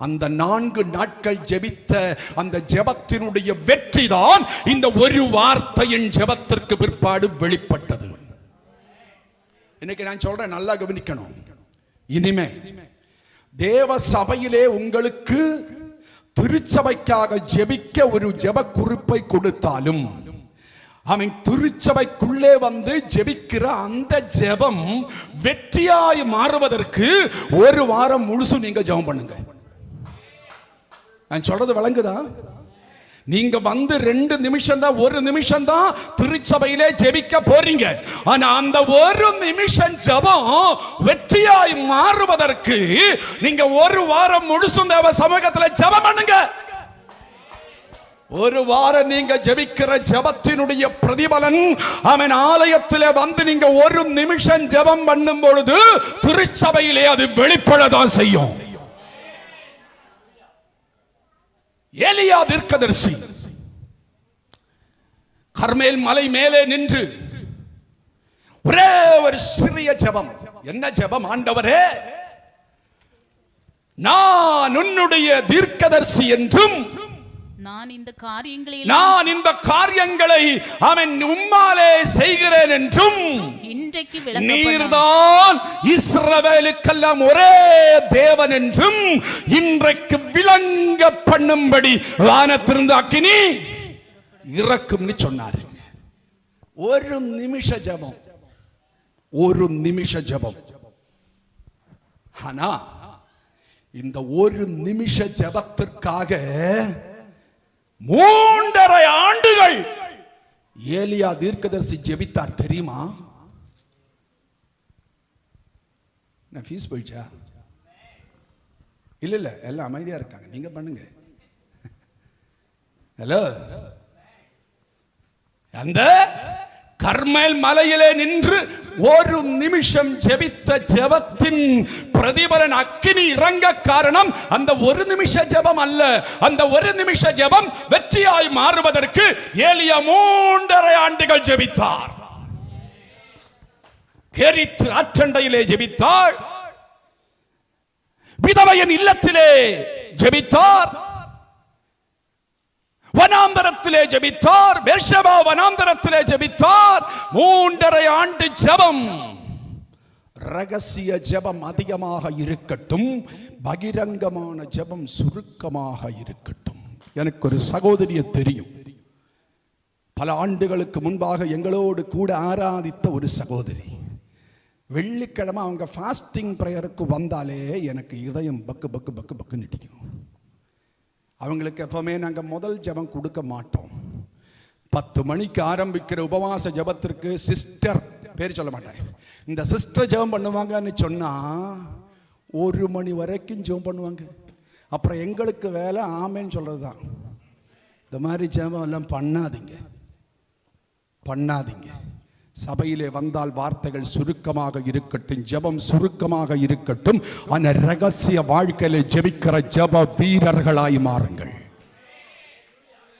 அந்த 4 நாட்கள் ஜெபித்த அந்த ஜெபத்தினுடைய வெற்றி தான் இந்த ஒரு வார்த்தையின் ஜெபத்திற்கு பிற்பாடு வெளிப்பட்டது. இன்னைக்கு நான் சொல்றேன், நல்லா கவனிக்கணும். இனிமே தேவ சபையிலே உங்களுக்கு திருச்சபைக்காக ஜெபிக்க ஒரு ஜெப குறிப்பை கொடுத்தாலும், அவன் திருச்சபைக்குள்ளே வந்து ஜெபிக்கிற அந்த ஜெபம் வெற்றியாய் மாறுவதற்கு 1 வாரம் முழுசும் நீங்க ஜெபம் பண்ணுங்க. நான் சொல்றது விளங்குதா? நீங்க வந்து 2 நிமிஷம் தான், 1 நிமிஷம் தான் திருச்சபையிலே ஜெபிக்க போறீங்க. ஆனா அந்த 1 நிமிஷம் ஜெபம் வெற்றியாய் மாறுவதற்கு நீங்க 1 வாரம் முழுசும் தேவ சமூகத்துல ஜெபம் பண்ணுங்க. 1 வாரம் நீங்க ஜெபிக்கிற ஜெபத்தினுடைய பிரதிபலன் அவன் ஆலயத்திலே வந்து நீங்க 1 நிமிஷம் ஜெபம் பண்ணும் பொழுது திருச்சபையிலே அது வெளிப்படதான் செய்யும். எலியா தீர்க்கதரிசி கர்மேல் மலை மேலே நின்று ஒரே ஒரு சிறிய ஜெபம். என்ன ஜெபம்? ஆண்டவரே, நான் உன்னுடைய தீர்க்கதரிசி என்றும் நான் இந்த காரியங்களை அவன் உம்மாலே செய்கிறேன் என்றும் நீர்தான் இஸ்ரவேலுக்கெல்லாம் ஒரே தேவன் என்றும் இன்றைக்கு விளங்க பண்ணும்படி வானத்திலிருந்து அக்கினி இறக்கும் சொன்னார். 1 நிமிஷ ஜெபம், 1 நிமிஷ ஜெபம். ஆனா இந்த 1 நிமிஷ ஜெபத்திற்காக 3.5 ஆண்டுகள் ஏலியா தீர்க்கதரிசி ஜெபித்தார் தெரியுமா? நான் ஃபீஸ் போயிடுச்சா? இல்ல எல்லாம் அமைதியா இருக்காங்க, நீங்க பண்ணுங்க. ஹலோ, அந்த கர்மேல் மலையிலே நின்று 1 நிமிஷம் ஜெபித்த ஜெபத்தின் பிரதிபலன் அக்கினி இறங்க காரணம் அந்த 1 நிமிஷ ஜெபம் அல்ல. அந்த 1 நிமிஷ ஜெபம் வெற்றியாய் மாறுவதற்கு ஏலியா 3.5 ஆண்டுகள் ஜெபித்தார். கெரித்து ஆற்றண்டையிலே ஜெபித்தார், விதவையின் இல்லத்திலே ஜெபித்தார், வனாந்தரத்திலே ஜெபித்தார், பெர்ஷெபா வனாந்தரத்திலே ஜெபித்தார். 3.5 ஆண்டு ஜெபம். ரகசிய ஜெபம் அதிகமாக இருக்கட்டும், பகிரங்கமான ஜெபம் சுருக்கமாக இருக்கட்டும். எனக்கு ஒரு சகோதரியை தெரியும், பல ஆண்டுகளுக்கு முன்பாக எங்களோடு கூட ஆராதித்த ஒரு சகோதரி. வெள்ளிக்கிழமை அவங்க ஃபாஸ்டிங் பிரேயருக்கு வந்தாலே எனக்கு இதயம் பக்கு பக்கு பக்கு பக்கு நிடிக்கும். அவங்களுக்கு எப்பவுமே நாங்கள் முதல் ஜெபம் கொடுக்க மாட்டோம். 10 மணிக்கு ஆரம்பிக்கிற உபவாச ஜெபத்திற்கு சிஸ்டர் பேர் சொல்ல மாட்டேன், இந்த சிஸ்டர் ஜெபம் பண்ணுவாங்கன்னு சொன்னா 1 மணி வரைக்கும் ஜெபம் பண்ணுவாங்க. அப்புறம் எங்களுக்கு வேலை ஆமேன்னு சொல்றது தான். இந்த மாதிரி ஜெபம் எல்லாம் பண்ணாதீங்க. சபையிலே வந்தால் வார்த்தைகள் சுருக்கமாக இருக்கட்டும், ஜெபம் சுருக்கமாக இருக்கட்டும். ஆனா ரகசிய வாழ்க்கையில ஜெபிக்கிற ஜெப வீரர்களாய் மாறுங்கள்.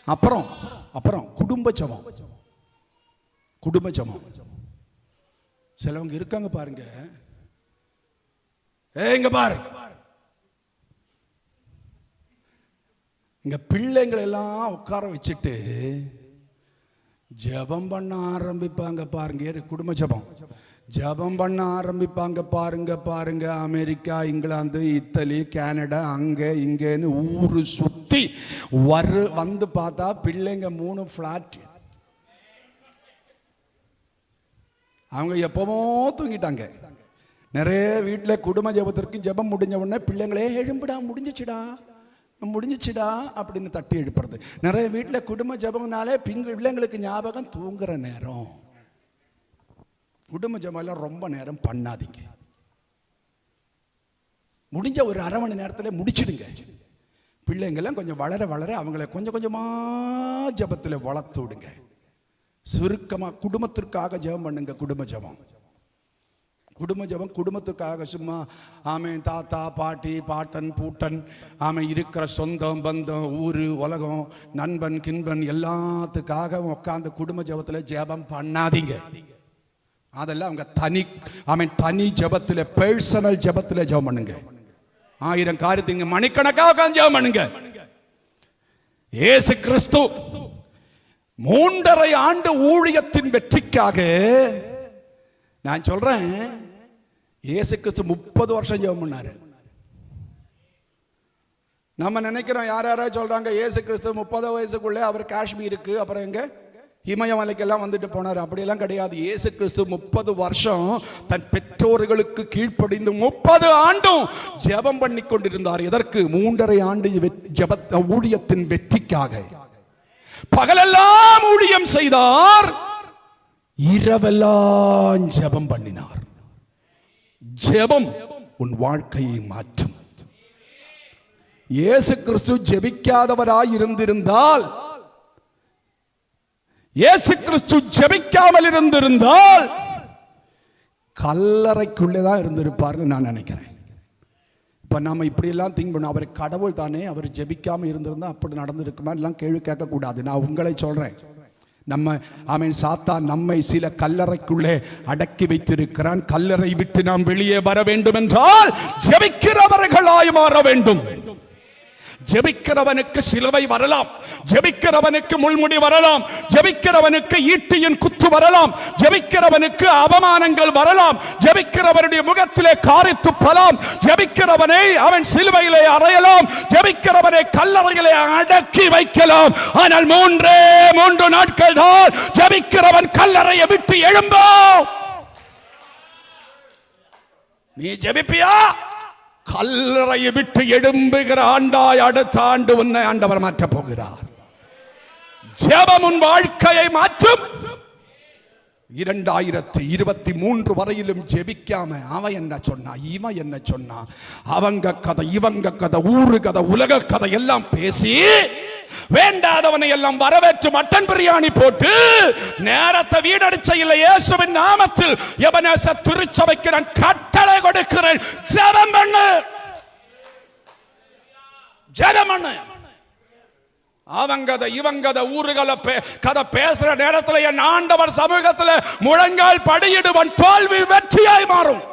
அப்புறம் குடும்ப ஜெபம். சிலவங்க இருக்காங்க பாருங்க, இங்க பாரு, இங்க பிள்ளைங்களை எல்லாம் உட்கார வச்சுட்டு ஜெபம் பண்ண ஆரம்பிப்பாங்க பாருங்க. குடும்ப ஜெபம் பண்ண ஆரம்பிப்பாங்க பாருங்க. அமெரிக்கா, இங்கிலாந்து, இத்தாலி, கனடா, அங்க இங்கன்னு ஊரு சுத்தி வந்து பார்த்தா பிள்ளைங்க 3 ஃபிளாட். அவங்க எப்பவோ தூங்கிட்டாங்க. நிறைய வீட்டில் குடும்ப ஜெபத்திற்கு ஜெபம் முடிஞ்ச உடனே பிள்ளைங்களே எழும்புடா, முடிஞ்சிச்சுடா அப்படின்னு தட்டி எழுப்புறது. நிறைய வீட்டில் குடும்ப ஜெபம்னாலே பிள்ளைங்களுக்கு ஞாபகம் தூங்குற நேரம். குடும்ப ஜெபம் எல்லாம் ரொம்ப நேரம் பண்ணாதீங்க. முடிஞ்ச ஒரு அரை மணி நேரத்தில் முடிச்சிடுங்க. பிள்ளைங்கெல்லாம் கொஞ்சம் வளர அவங்கள கொஞ்சம் கொஞ்சமா ஜெபத்தில் வளர்த்து விடுங்க. சுருக்கமா குடும்பத்திற்காக ஜெபம் பண்ணுங்க. குடும்ப ஜெபம் குடும்பத்துக்காக சும்மா ஆமேன் தாத்தா பாட்டி பாட்டன் பூட்டன் ஆமேன் இருக்கிற சொந்தம் பந்தம் ஊரு உலகம் நண்பன் கிண்பன் எல்லாத்துக்காக உட்கார்ந்து குடும்ப ஜெபத்தில் ஜெபம் பண்ணாதீங்க. அதெல்லாம் அவங்க தனி ஜெபத்தில் பர்சனல் ஜெபத்தில் ஜெபம் பண்ணுங்க. 1000 காரியத்துக்கு மணிக்கணக்காக உட்கார்ந்து ஜெபம் பண்ணுங்க. இயேசு கிறிஸ்து 3.5 ஆண்டு ஊழியத்தின் வெற்றிக்காக நான் சொல்றேன், இயேசு கிறிஸ்து 30 வருஷம் ஜெபம் பண்ணாரு. நம்ம நினைக்கிறோம், யாராவது சொல்றாங்க இயேசு கிறிஸ்து 30 வயசுக்குள்ளே அவர் காஷ்மீருக்கு அப்புறம் எங்க இமயமலைக்கெல்லாம் வந்துட்டு போனார். அப்படியெல்லாம் கிடையாது. இயேசு கிறிஸ்து 30 வருஷம் தன் பெற்றோர்களுக்கு கீழ்ப்படிந்து 30 ஆண்டும் ஜெபம் பண்ணி கொண்டிருந்தார். எதற்கு? 3.5 ஆண்டு ஜெப ஊழியத்தின் வெற்றிக்காக. பகலெல்லாம் ஊழியம் செய்தார், இரவெல்லாம் ஜெபம் பண்ணினார். ஜெபம் உன் வாழ்க்கையை மாற்றும். இயேசு கிறிஸ்து ஜெபிக்காதவராய் இருந்திருந்தால், இயேசு கிறிஸ்து ஜெபிக்காமல் இருந்திருந்தால் கல்லறைக்குள்ளே தான் இருந்திருப்பார்னு நான் நினைக்கிறேன். இப்ப நாம இப்படி எல்லாம் திங்க் பண்ணோம், அவர் கடவுள் தானே, அவர் ஜெபிக்காம இருந்திருந்தா அப்படி நடந்திருக்குமா எல்லாம் கேள்வி கேட்க கூடாது. நான் உங்களை சொல்றேன், நம்ம சாத்தான் நம்மை சில கல்லறைக்குள்ளே அடக்கி வைத்திருக்கிறான். கல்லறை விட்டு நாம் வெளியே வர வேண்டும் என்றால் ஜெபிக்கிறவர்களாய் மாற வேண்டும். ஜெபிக்கிறவனுக்கு சிலுவை வரலாம், ஜெபிக்கிறவனுக்கு முள்முடி வரலாம், ஜெபிக்கிறவனுக்கு ஈட்டியின் குத்து வரலாம், ஜெபிக்கிறவனுக்கு அவமானங்கள் வரலாம், ஜெபிக்கிறவனுடைய முகத்திலே காரி துப்பலாம், ஜெபிக்கிறவனை அவன் சிலுவையிலே அறையலாம், ஜெபிக்கிறவனை கல்லறையிலே அடக்கி வைக்கலாம். ஆனால் 3 நாட்கள் தான் ஜெபிக்கிறவன் கல்லறையை விட்டு எழும்போ. நீ ஜெபிப்பியா? கல்லறையை விட்டு எழும்புகிற ஆண்டாய் அடுத்த ஆண்டு உன்னை ஆண்டவர் மாற்றப் போகிறார். ஜெபம் உன் வாழ்க்கையை மாற்றும். 2023 வரையிலும் ஜெபிக்காம அவன் என்ன சொன்னா, இவன் என்ன சொன்னா, அவங்க கதை, இவங்க கதை, ஊரு கதை, உலக கதை எல்லாம் பேசி வேண்டாதவனை எல்லாம் வரவேற்று மட்டன் பிரியாணி போட்டு நேரத்தை வீணடிச்ச இல்லை. இயேசுவின் நாமத்தில் எபனேச திருச்சபைக்கு நான் கட்டளை கொடுக்கிறேன், ஜெபம் பண்ணு, ஜெபம் பண்ணு. அவங்கத இவங்கத ஊருகளை கதை பேசுற நேரத்தில் என் ஆண்டவர் சமூகத்தில் முழங்கால் படியிடுவன், தோல்வி வெற்றியாய் மாறும்.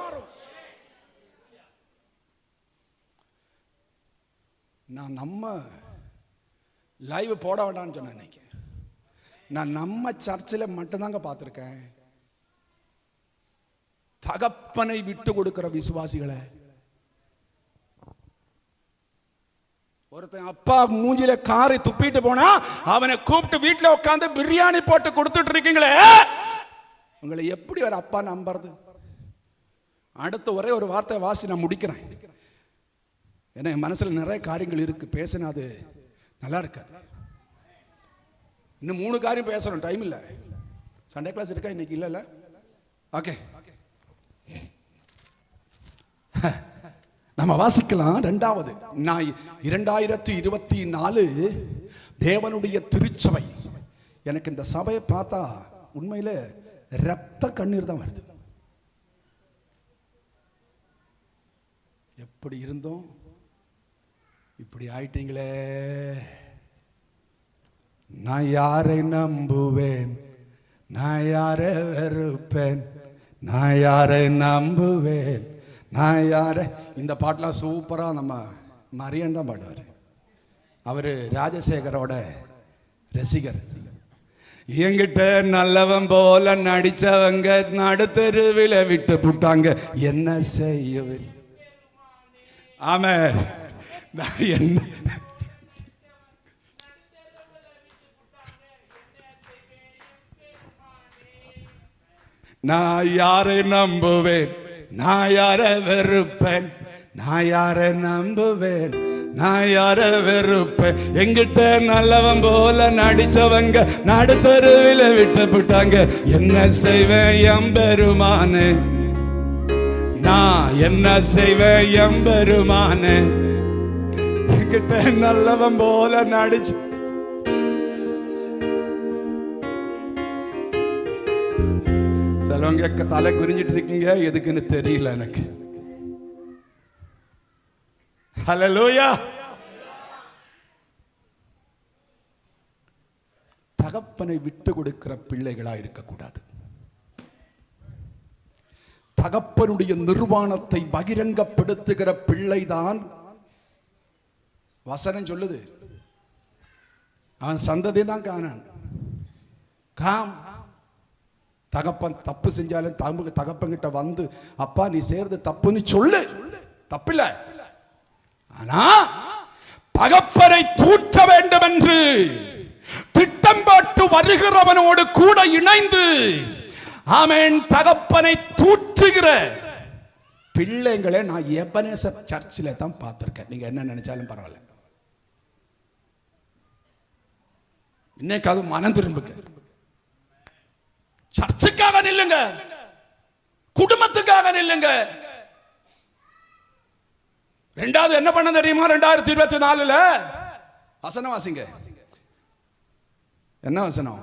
நான் நம்ம லைவ் போட வேண்டாம்னு சொன்னேன். நான் நம்ம சர்ச்சில் மட்டும்தாங்க பார்த்துருக்கேன் தகப்பனை விட்டு கொடுக்கிற விசுவாசிகளை. ஒருத்தன் அப்பா மூஞ்சில காரை துப்பிட்டு போனா அவனை கூப்பிட்டு வீட்டில் உட்காந்து பிரியாணி போட்டு கொடுத்துட்டு இருக்கீங்களே, உங்களை எப்படி ஒரு அப்பா நம்புறது? அடுத்த ஒரே ஒரு வார்த்தை வாசி நான் முடிக்கிறேன். ஏன்னா என் மனசுல நிறைய காரியங்கள் இருக்கு, பேசினா அது நல்லா இருக்காது. இன்னும் 3 காரியம் பேசணும், டைம் இல்லை. சண்டே கிளாஸ் இருக்கா இன்னைக்கு? இல்ல. ஓகே, நம்ம வாசிக்கலாம். 2வது 2024 தேவனுடைய திருச்சபை. எனக்கு இந்த சபையை பார்த்தா உண்மையில ரத்த கண்ணீர் தான் வருது. எப்படி இருந்தோம், இப்படி ஆயிட்டீங்களே. நான் யாரை நம்புவேன், நான் யாரை வெறுப்பேன், நான் யாரை நம்புவேன், நான் யாரை. இந்த பாட்டெலாம் சூப்பரா நம்ம மரியன் தான் பாடுவார். அவரு ராஜசேகரோட ரசிகர். என்கிட்ட நல்லவன் போல நடிச்சவங்க நடுத்தெருவில் விட்டு புட்டாங்க, என்ன செய்யவில்லை. ஆமா, என்ன நான் யாரை நம்புவேன், நான் யாரை வெறுப்பேன், நான் யாரை நம்புவேன், நான் யாரை வெறுப்பேன். எங்கிட்ட நல்லவன் போல நடிச்சவங்க நடுத்தருவில விட்டு போட்டாங்க, என்ன செய்வேன் எம்பெருமானே, நான் என்ன செய்வேன் எம்பெருமானே. எங்கிட்ட நல்லவன் போல நடிச்சு சிலவங்க தலை குறிஞ்சிட்டு இருக்கீங்க, எதுக்குன்னு தெரியல எனக்கு. ஹல்லேலூயா. தகப்பனை விட்டு கொடுக்கிற பிள்ளைகளா இருக்கக்கூடாது. தகப்பனுடைய நிர்வாணத்தை பகிரங்கப்படுத்துகிற பிள்ளைதான் வசனம் சொல்லுது. அவன் சந்ததி தான் காணான். தகப்பன் தப்பு செஞ்சாலும் தகப்பன் கிட்ட வந்து அப்பா நீ செய்யறது தப்புன்னு சொல்லு, தப்பில்லை. ஆனா தகப்பனை தூற்ற வேண்டும் என்று திட்டம் போட்டு வருகிறவனோடு கூட இணைந்து ஆமென் தகப்பனை தூற்றுகிற பிள்ளைங்களை நான் எபனேசர் சர்ச்சில் தான் பார்த்திருக்கேன். நீங்க என்ன நினைச்சாலும் பரவாயில்ல. இன்னைக்கு அது மனம் திரும்புங்க. சர்ச்சுக்காக நில்லுங்க, குடும்பத்துக்காக நில்லுங்க. ரெண்டாவது என்ன பண்ண தெரியுமா? 2024 வசனம் வாசிங்க. என்ன வசனம்?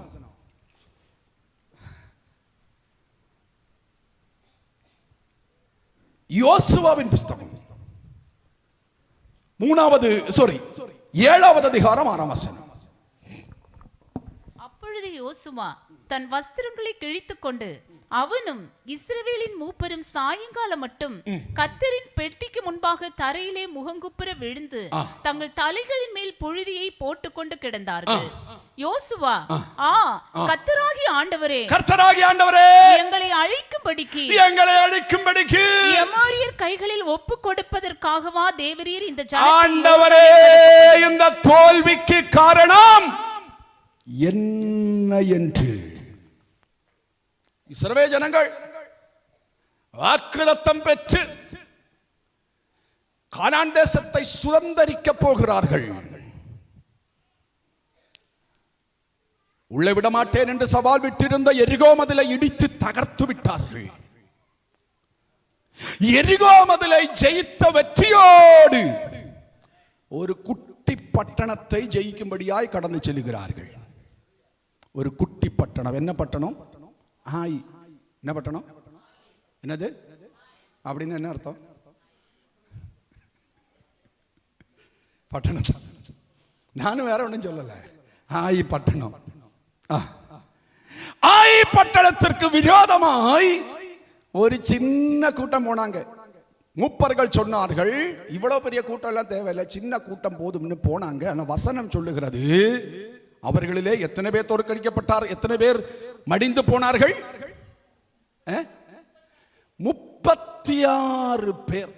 யோசுவாவின் புஸ்தகம் 7வது அதிகாரம் 6ஆம் வசனம். அப்பொழுது யோசுவா தன் வஸ்திரங்களை கிழித்துக் கொண்டு அவனும் இஸ்ரவேலின் மூப்பரும் சாயங்காலம் மட்டும் கர்த்தரின் பெட்டிக்கு முன்பாக தரையிலே முகங்குப்புற விழுந்து தங்கள் தலைகளின் மேல் புழுதியை போட்டுக்கொண்டு கிடந்தார்கள். யோசுவா, கர்த்தராகிய ஆண்டவரே, எங்களை அழிக்கும்படிக்கு எமோரியர் கைகளில் ஒப்பு கொடுப்பதற்காகவா தேவரீர் இந்த ஆண்டவரே, இந்த தோல்விக்கு காரணம் என்ன என்று இஸ்ரவேல் ஜனங்கள் வாக்குத்தத்தம் பெற்று கானான் தேசத்தை சுதந்தரிக்க போகிறார்கள். உள்ளே விட மாட்டேன் என்று சவால் விட்டிருந்த எரிகோ மதிலை இடித்து தகர்த்து விட்டார்கள். எரிகோ மதிலை ஜெயித்த வெற்றியோடு ஒரு குட்டி பட்டணத்தை ஜெயிக்கும்படியாய் கடந்து செல்கிறார்கள். ஒரு குட்டி பட்டணம். என்ன பட்டணம்? என்ன பட்டணம்? என்னது அப்படின்னு என்ன அர்த்தம்? பட்டணம். நானும் வேற ஒன்றும் சொல்லல. பட்டணம். பட்டணத்திற்கு விரோதமாய் ஒரு சின்ன கூட்டம் போனாங்க. மூப்பர்கள் சொன்னார்கள், இவ்வளவு பெரிய கூட்டம் எல்லாம் தேவையில்லை, சின்ன கூட்டம் போதும்னு போனாங்க. ஆனா வசனம் சொல்லுகிறது, அவர்களிலே எத்தனை பேர் தோற்கடிக்கப்பட்டார், எத்தனை பேர் மடிந்து போனார்கள்? 36 பேர்.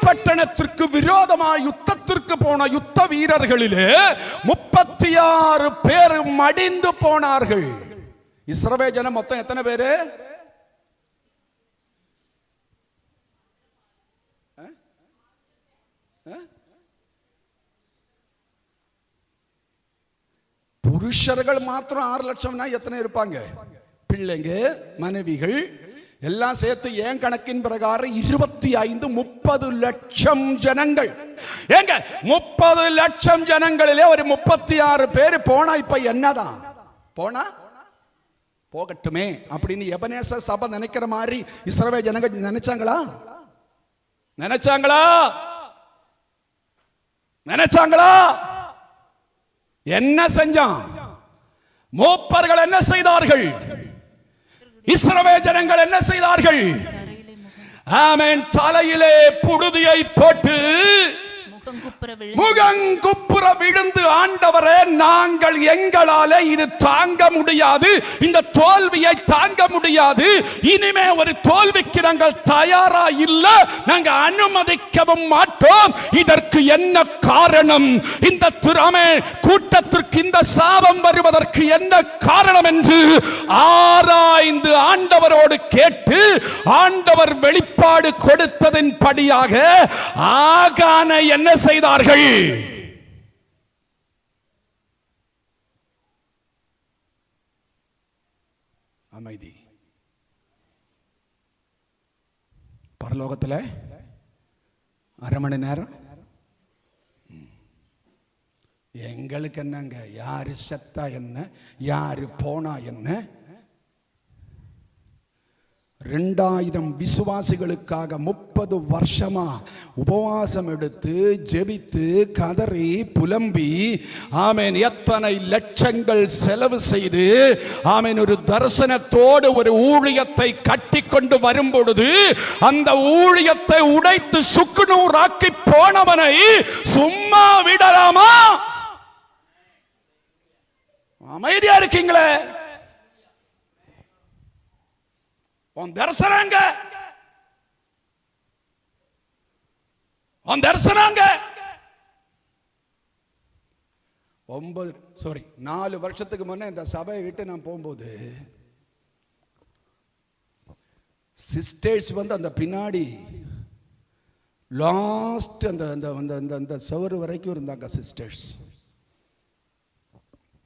பட்டணத்திற்கு விரோதமாக யுத்தத்திற்கு போன யுத்த வீரர்களிலே 36 பேர் மடிந்து போனார்கள். இஸ்ரவேல் ஜனம் மொத்தம் எத்தனை பேரு? புருஷர்கள் மாத்திரம் 6 லட்சம்னா எத்தனை இருப்பாங்க? பிள்ளைங்க, மனைவிகள் எல்லாம் சேர்த்து ஏன் கணக்கின் பிரகாரம் 25-30 லட்சம் ஜனங்கள். ஏங்க 30 லட்சம் ஜனங்களிலே ஒரு 36 பேர் போனா இப்ப என்னதான்? போனா போகட்டுமே அப்படின்னு எபனேசர் சபை நினைக்கிற மாதிரி இஸ்ரவேல் ஜனங்கள் நினைச்சாங்களா? நினைச்சாங்களா? என்ன செஞ்சான்? மூப்பர்கள் என்ன செய்தார்கள்? இஸ்ரவேல் ஜனங்கள் என்ன செய்தார்கள்? ஆமென். தலையிலே புழுதியை போட்டு முகங்குப்புற விழுந்து, ஆண்டவரே, நாங்கள் எங்களாலே இது தாங்க முடியாது, இந்த தோல்வியை தாங்க முடியாது, இனிமே ஒரு தோல்விக்கு நாங்கள் தயாரா இல்ல, நாங்க அனுமதிக்கவும் மாட்டோம். இதற்கு என்ன காரணம்? இந்த திறமை கூட்டத்திற்கு இந்த சாபம் வருவதற்கு என்ன காரணம் என்று ஆராய்ந்து ஆண்டவரோடு கேட்டு ஆண்டவர் வெளிப்பாடு கொடுத்ததின் படியாக ஆகான என்ன செய்தார்கள்? அமைதி. பரலோகத்தில் 1/2 மணி நேரம் எங்களுக்கு என்னங்க, யாரு செத்தா என்ன, யாரு போனா என்ன? 2000 விசுவாசிகளுக்காக 30 வருஷமா உபவாசம் எடுத்து ஜெபித்து கதறி புலம்பி, ஆமென், எத்தனை லட்சங்கள் செலவு செய்து, ஆமென், ஒரு தரிசனத்தோடு ஒரு ஊழியத்தை கட்டி கொண்டு வரும் பொழுது அந்த ஊழியத்தை உடைத்து சுக்குநூறாக்கி போனவனை சும்மா விடலாமா? அமைதியா இருக்கீங்களே. உன் தரிசனங்க, உன் தரிசனங்க 4 வருஷத்துக்கு முன்னே இந்த சபையை விட்டு நான் போகும்போது சிஸ்டர்ஸ் வந்து அந்த பின்னாடி லாஸ்ட் அந்த சவறு வரைக்கும் இருந்தாங்க சிஸ்டர்ஸ்.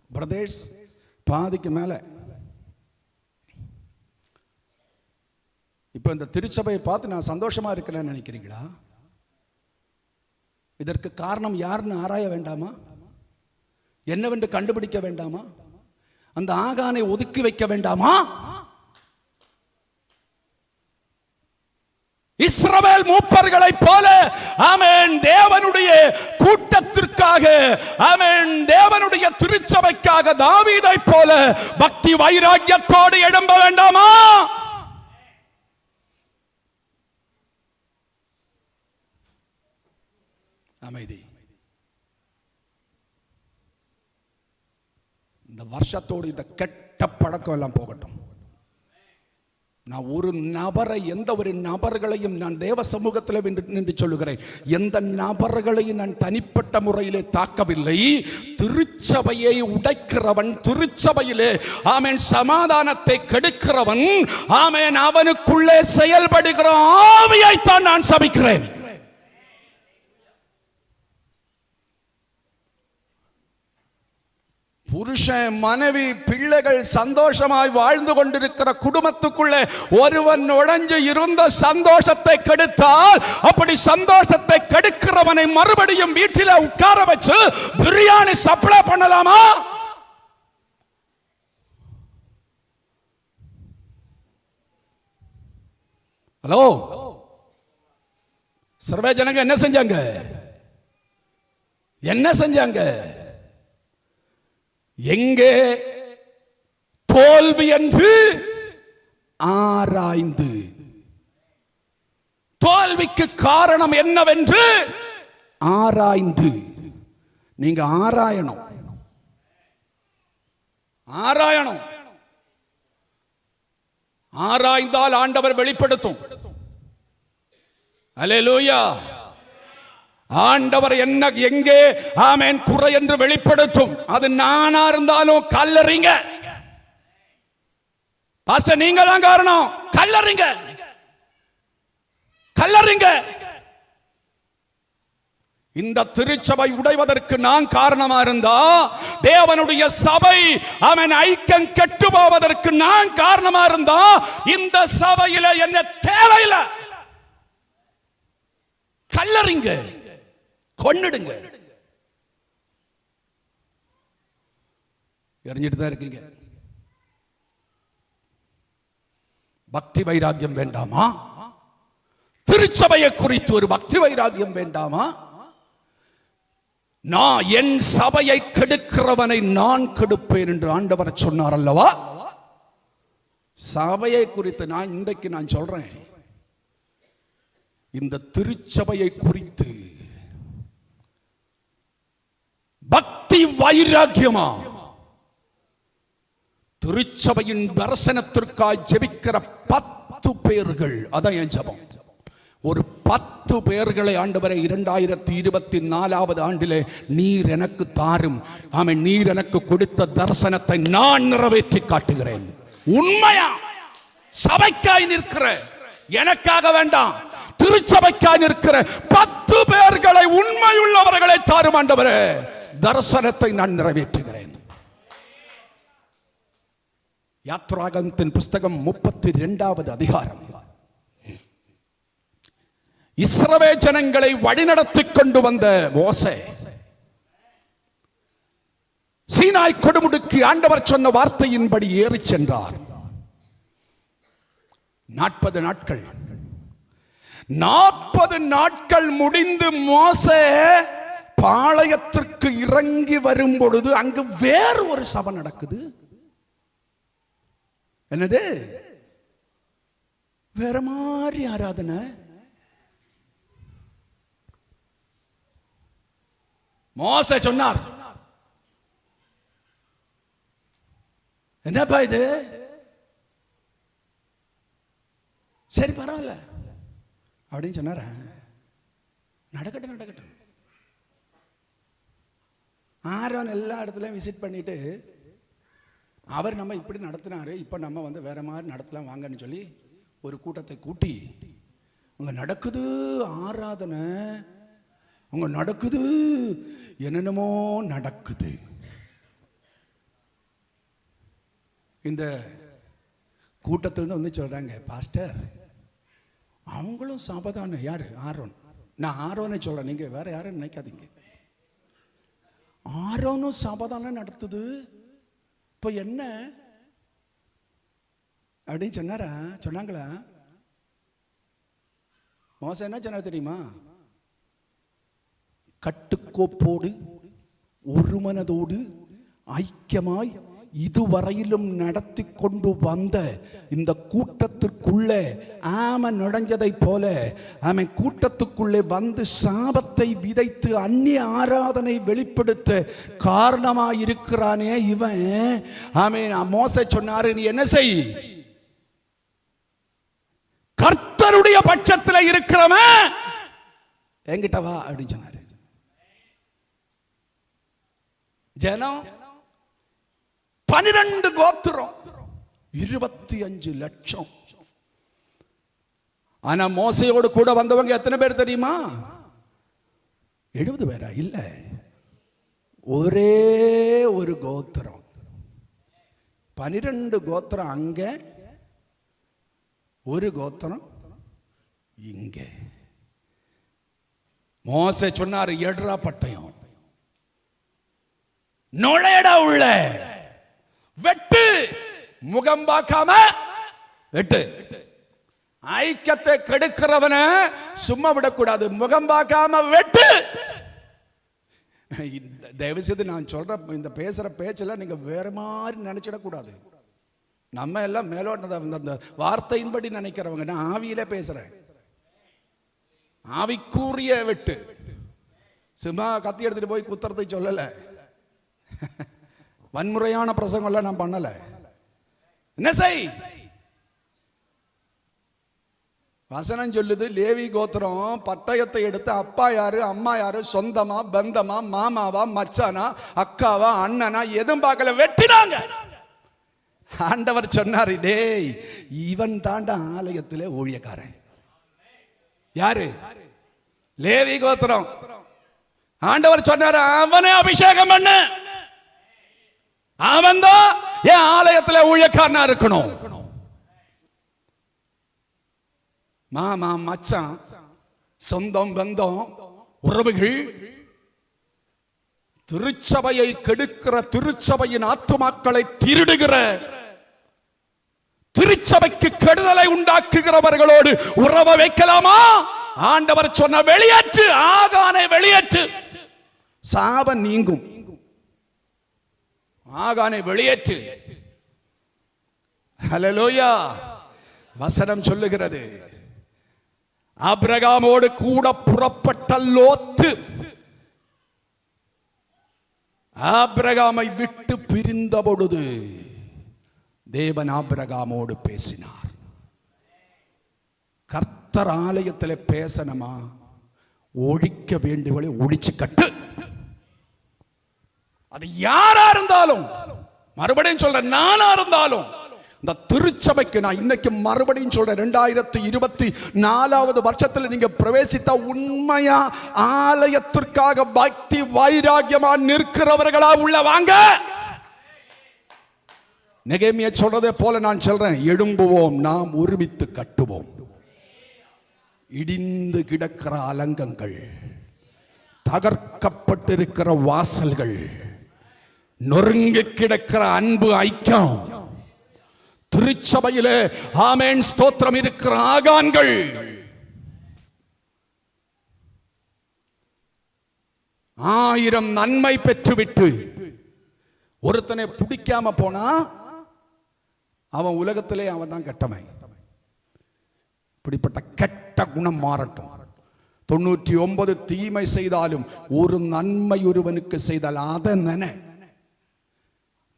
பிரதர்ஸ் பாதிக்கு மேலே. இப்போ இந்த திருச்சபையை பார்த்து நான் சந்தோஷமா இருக்கிறேன்னு நினைக்கிறீங்களா? இதற்கு காரணம் யாருன்னு ஆராய வேண்டாமா? என்னவென்று கண்டுபிடிக்க வேண்டாமா? அந்த ஆகானை ஒதுக்கி வைக்க வேண்டாமா? இஸ்ரவேல் மூப்பர்களை போல ஆமென் தேவனுடைய கூட்டத்திற்காக ஆமென் தேவனுடைய திருச்சபைக்காக தாவீதை போல பக்தி வைராக்கியத்தோடு எழும்ப வேண்டாமா? அமைதி. இந்த வருஷத்தோடு இந்த கெட்ட பழக்கம் எல்லாம் போகட்டும். நான் ஒரு நபரை, எந்த ஒரு நபர்களையும் நான் தேவ சமூகத்தில் நின்று சொல்லுகிறேன், எந்த நபர்களையும் நான் தனிப்பட்ட முறையிலே தாக்கவில்லை. திருச்சபையை உடைக்கிறவன், திருச்சபையிலே ஆமென் சமாதானத்தை கெடுக்கிறவன், ஆமென் அவனுக்குள்ளே செயல்படுகிற ஆவியைத்தான் நான் சபிக்கிறேன். புருஷன், மனைவி, பிள்ளைகள் சந்தோஷமாய் வாழ்ந்து கொண்டிருக்கிற குடும்பத்துக்குள்ளே ஒருவன் நுழைஞ்சு இருந்த சந்தோஷத்தை கெடுத்தால், அப்படி சந்தோஷத்தை கெடுக்கிறவனை மறுபடியும் வீட்டில உட்கார வச்சு பிரியாணி சப்ளை பண்ணலாமா? ஹலோ, சர்வே ஜனங்க என்ன செஞ்சாங்க? என்ன செஞ்சாங்க? எங்கே தோல்வி என்று ஆராய்ந்து, தோல்விக்கு காரணம் என்னவென்று ஆராய்ந்து. நீங்க ஆராயணும், ஆராயணும். ஆராய்ந்தால் ஆண்டவர் வெளிப்படுத்தும். அல்லேலூயா. ஆண்டவர் என்ன எங்கே ஆமென் குறை என்று வெளிப்படுத்தும். அது நானா இருந்தாலும் கல்லறிங்க. பாஸ்டர் நீங்க தான் காரணம், கல்லறிங்க, கல்லறிங்க. இந்த திருச்சபை உடைவதற்கு நான் காரணமா இருந்தா, தேவனுடைய சபை அவன் ஐக்கியம் கெட்டு போவதற்கு நான் காரணமா இருந்தா, இந்த சபையில என்ன தேவையில்லை. கல்லறிங்க, கொன்னுடுங்க. எரிஞ்சிட்டு தான் இருக்கீங்க. பக்தி வைராக்கியம் வேண்டாமா? திருச்சபையை குறித்து ஒரு பக்தி வைராக்கியம் வேண்டாமா? நான் என் சபையை கெடுக்கிறவனை நான் கெடுப்பேன் என்று ஆண்டவர் சொன்னார் அல்லவா? சபையை குறித்து நான் இன்றைக்கு நான் சொல்றேன். இந்த திருச்சபையை குறித்து பக்தி வைராக்கியமா, திருச்சபையின் தரிசனத்திற்காய் ஜெபிக்கிற 10 பேர்கள், அதான் என் ஜெபம். ஒரு 10 பேர்களை ஆண்டவரை 2024 ஆண்டிலே நீர் எனக்கு தாரும். ஆமென். நீர் எனக்கு கொடுத்த தரிசனத்தை நான் நிறைவேற்றி காட்டுகிறேன். உண்மையா சபைக்காய் நிற்கிற, எனக்காக வேண்டாம், திருச்சபைக்காய் நிற்கிற 10 பேர்களை, உண்மையுள்ளவர்களை தாரும் ஆண்டவரே. தரிசனத்தை நான் நிறைவேற்றுகிறேன். யாத்ராகமத்தின் புஸ்தகம் 32வது அதிகாரம். இஸ்ரவேல் ஜனங்களை வழிநடத்திக் கொண்டு வந்த மோசே சீனாய் கொடுமுடிக்கு ஆண்டவர் சொன்ன வார்த்தையின்படி ஏறி சென்றார். 40 நாட்கள், 40 நாட்கள் முடிந்து மோசே பாளையத்திற்கு இறங்கி வரும் பொழுது அங்கு வேறு ஒரு சபை நடக்குது. என்னது? வேற மாதிரி ஆராதனை. மோசே சொன்னார், என்னப்பா இது? சரி பரவாயில்ல அப்படின்னு சொன்னார. நடக்கட்டும் நடக்கட்டும். ஆரோன் எல்லா இடத்துலையும் விசிட் பண்ணிட்டு, அவர் நம்ம இப்படி நடத்தினாரு, இப்போ நம்ம வந்து வேற மாதிரி நடத்தலாம் வாங்கன்னு சொல்லி ஒரு கூட்டத்தை கூட்டி, அங்கே நடக்குது ஆராதனை, அங்கே நடக்குது என்னென்னமோ நடக்குது. இந்த கூட்டத்திலிருந்து வந்து சொல்றாங்க, பாஸ்டர் அவங்களும் சபதான. யாரு? ஆரோன். நான் ஆரோனை சொல்றேன், நீங்க வேற யாரும் நினைக்காதீங்க. ஆரோனும் சபதான நடத்துது. இப்ப என்ன அப்படின்னு சொன்னாங்களா? மோசே என்ன சொன்னா தெரியுமா? கட்டுக்கோப்போடு ஒரு மனதோடு ஐக்கியமாய் இதுவரையிலும் நடத்தி கொண்டு வந்த இந்த கூட்டத்திற்குள்ளே ஆமன் நுழைஞ்சதை போல அவன் கூட்டத்துக்குள்ளே வந்து சாபத்தை விதைத்து அந்நிய ஆராதனை வெளிப்படுத்த காரணமாயிருக்கிறானே இவன். ஆமென். மோசே சொன்னாரு, நீ என்ன செய், கர்த்தருடைய பட்சத்தில் இருக்கிறவன் என்கிட்ட வா அப்படின்னு சொன்னாரு. ஜனம் 12 கோத்திரம், 25 லட்சம். ஆனா மோசையோடு கூட வந்தவங்க எத்தனை பேர் தெரியுமா? 70 பேரா? இல்ல, ஒரே ஒரு கோத்திரம். 12 கோத்திரம் அங்க, ஒரு கோத்திரம் இங்க. மோசே சொன்னாரு, எடுறா பட்டயம், நுழையடா உள்ள, வெட்டு, முகம் பார்க்காம வெட்டு. ஐக்கியத்தை கெடுக்கிறவன சும்மா விடக்கூடாது, முகம் பார்க்காம வெட்டு. தயவு செய்து நான் சொல்ற இந்த பேசுற பேச்சுல நீங்க வேற மாதிரி நினைச்சிடக்கூடாது. நம்ம எல்லாம் மேலோட்ட அந்த வார்த்தையின்படி நினைக்கிறவங்க. நான் ஆவியில பேசுறேன், ஆவிக்கூறிய வெட்டு. சும்மா கத்தி எடுத்துட்டு போய் குத்துறதை சொல்லல, வன்முறையான பிரசங்கம்லாம் நான் பண்ணல. என்ன செய்? வசனம் சொல்லுது, லேவி கோத்திரம் பட்டயத்தை எடுத்து அப்பா யாரு அம்மா யாரு, சொந்தமா பந்தமா மாமாவா மச்சானா அக்காவா அண்ணனா எதுவும் பார்க்கல, வெட்டினாங்க. ஆண்டவர் சொன்னாரு, டேய் இவன் தாண்டா ஆலயத்திலே ஊழியக்காரன். யாரு? லேவி கோத்திரம். ஆண்டவர் சொன்னாரு, அவனே அபிஷேகம் பண்ணு, அவன் தான் என் ஆலயத்தில் ஊழியக்காரனா இருக்கணும். மாமா மச்சான் சொந்தம் பந்தம் உறவுகள் திருச்சபையை கெடுக்கிற, திருச்சபையின் ஆத்துமாக்களை திருடுகிற, திருச்சபைக்கு கெடுதலை உண்டாக்குகிறவர்களோடு உறவை வைக்கலாமா? ஆண்டவர் சொன்ன வெளியேற்று, ஆகானை வெளியேற்று, சாபம் நீங்கும். ஆகானை வெளியேற்று. ஹல்லேலூயா. வசனம் சொல்லுகிறது, ஆபிரகாமோடு கூட புறப்பட்ட லோத்து ஆபிரகாமை விட்டு பிரிந்த பொழுது தேவன் ஆபிரகாமோடு பேசினார். கர்த்தர் ஆலயத்தில் பேசணுமா? ஒழிக்க வேண்டியவளை ஒழிச்சு கட்டு. அது யாரா இருந்தாலும், மறுபடியும் சொல்றேன், நானா இருந்தாலும், இந்த திருச்சபைக்கு நான் இன்னைக்கு மறுபடியும் சொல்றேன், 2024வது வருஷத்துல நீங்க பிரவேசித்த உண்மையா ஆலயத்திற்காக பக்தி வைராக்கியமா நிற்கிறவர்களா உள்ள வாங்க. நெகேமியா சொல்றதே போல நான் சொல்றேன், எழும்புவோம், நாம் ஒருமித்து கட்டுவோம். இடிந்து கிடக்கிற அலங்கங்கள், தகர்க்கப்பட்டிருக்கிற வாசல்கள், நொறுங்கி கிடக்கிற அன்பு ஐக்கியம், திருச்சபையிலே ஆமென் ஸ்தோத்திரம் இருக்கிற ஆகான்கள், ஆயிரம் நன்மை பெற்றுவிட்டு ஒருத்தனை பிடிக்காம போனா அவன் உலகத்திலே அவன் தான் கெட்டவன். இப்படிப்பட்ட கெட்ட குணம் மாறட்டும். 99 தீமை செய்தாலும் ஒரு நன்மை ஒருவனுக்கு செய்தால் அதை நினை.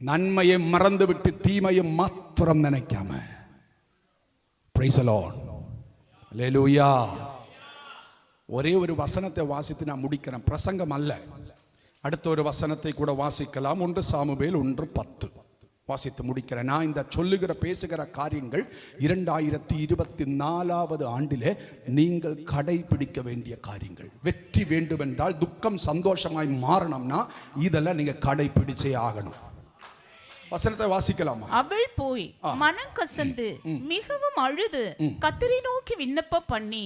நன்மையை மறந்துவிட்டு தீமையை மாத்திரம் நினைக்காம. Praise the Lord. ஹல்லேலூயா. ஒரே ஒரு வசனத்தை வாசித்து நான் முடிக்கிறேன், பிரசங்கம் அல்ல. அடுத்த ஒரு வசனத்தை கூட வாசிக்கலாம். 1 சாமுவேல் 1:10 வாசித்து முடிக்கிறேன். நான் இந்த சொல்லுகிற பேசுகிற காரியங்கள் 2024வது ஆண்டிலே நீங்கள் கடைபிடிக்க வேண்டிய காரியங்கள். வெற்றி வேண்டுமென்றால், துக்கம் சந்தோஷமாய் மாறணும்னா இதெல்லாம் நீங்க கடைபிடிச்சே ஆகணும். வசனத்தை வாசிக்கலாமா? அவள் போய் மனம் கசந்து மிகவும் அழுது கர்த்தரை நோக்கி விண்ணப்பம் பண்ணி,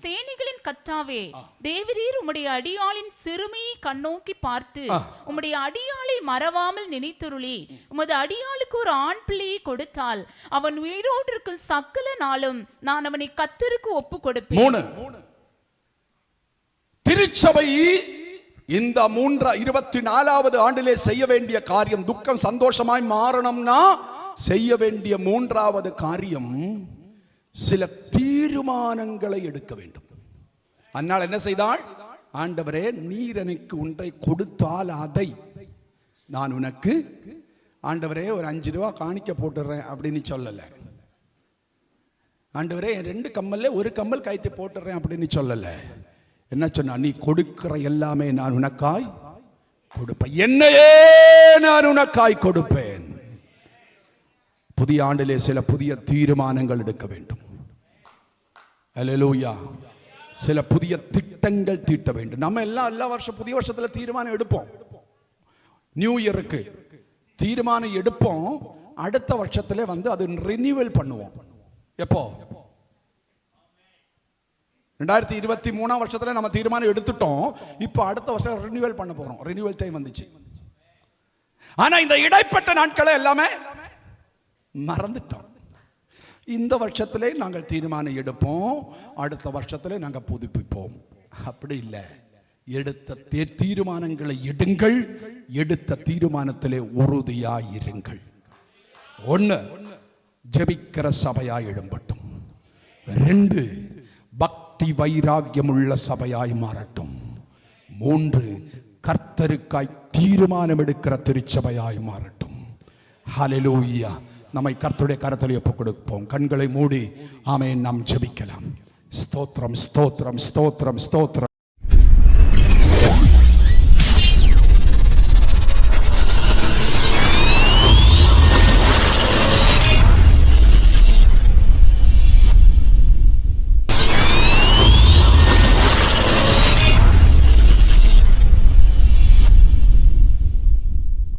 சேனைகளின் கர்த்தாவே, தேவரீர் உம்முடைய அடியாளின் சிறுமியை கண்ணோக்கி பார்த்து உம்முடைய அடியாளை மறவாமல் நினைத்தருளி உமது அடியாளுக்கு ஒரு ஆண் பிள்ளையை கொடுத்தால் அவன் உயிரோடு இருக்கும் சகல நாளும் நான் அவனை கர்த்தருக்கு ஒப்பு கொடுப்பேன். திருச்சபை இந்த 24வது ஆண்டிலே செய்ய வேண்டிய காரியம், துக்கம் சந்தோஷமாய் மாறணும்னா செய்ய வேண்டிய 3வது காரியம், சில தீர்மானங்களை எடுக்க வேண்டும். அன்னால் என்ன செய்தாள்? ஆண்டவரே, நீர் எனக்கு ஒன்றை கொடுத்தால் அதை நான் உனக்கு, ஆண்டவரே ஒரு 5 ரூபா காணிக்க போட்டுறேன் அப்படின்னு சொல்லல. ஆண்டவரே 2 கம்மல்ல ஒரு கம்மல் கைட்டு போட்டுறேன் அப்படின்னு சொல்லல. என்ன சொன்னா? நீ கொடுக்கிற எல்லாமே நான் உனக்காய் கொடுப்பேன், என்னையே நான் உனக்காய் கொடுப்பேன். புதிய ஆண்டிலே சில புதிய தீர்மானங்கள் எடுக்க வேண்டும். அல்லேலூயா. சில புதிய திட்டங்கள் தீட்ட வேண்டும். நம்ம எல்லாம் எல்லா வருஷம் புதிய வருஷத்துல தீர்மானம் எடுப்போம். நியூ இயருக்கு தீர்மானம் எடுப்போம். அடுத்த வருஷத்துல வந்து அது ரினியூவல் பண்ணுவோம். எப்போ? 2023 வருஷத்துல நம்ம தீர்மானம் எடுத்துட்டோம். இப்போ அடுத்த வருஷம் ரினியூவல் பண்ண போறோம். ரினியூவல் டைம் வந்துச்சு. ஆனா இந்த இடைப்பட்ட நாட்களை எல்லாமே மறந்துட்டோம். இந்த வருஷத்திலே நாங்கள் தீர்மானம் எடுப்போம், அடுத்த வருஷத்திலே நாங்கள் புதுப்பிப்போம். அப்படி இல்லை. எடுத்த தீர்மானங்களை எடுங்கள், எடுத்த தீர்மானத்திலே உறுதியாயிருங்கள். 1, ஜெபிக்கிற சபையாய் எழும்பட்டும். 2, பக்தி வைராக்கியம் உள்ள சபையாய் மாறட்டும். 3, கர்த்தருக்காய் தீர்மானம் எடுக்கிற திருச்சபையாய் மாறட்டும். ஹல்லேலூயா. நம்மை கர்த்தருடைய கரத்தில் ஒப்புக் கொடுப்போம். கண்களை மூடி ஆமென் நாம் ஜெபிக்கலாம். ஸ்தோத்திரம், ஸ்தோத்திரம், ஸ்தோத்திரம், ஸ்தோத்திரம்.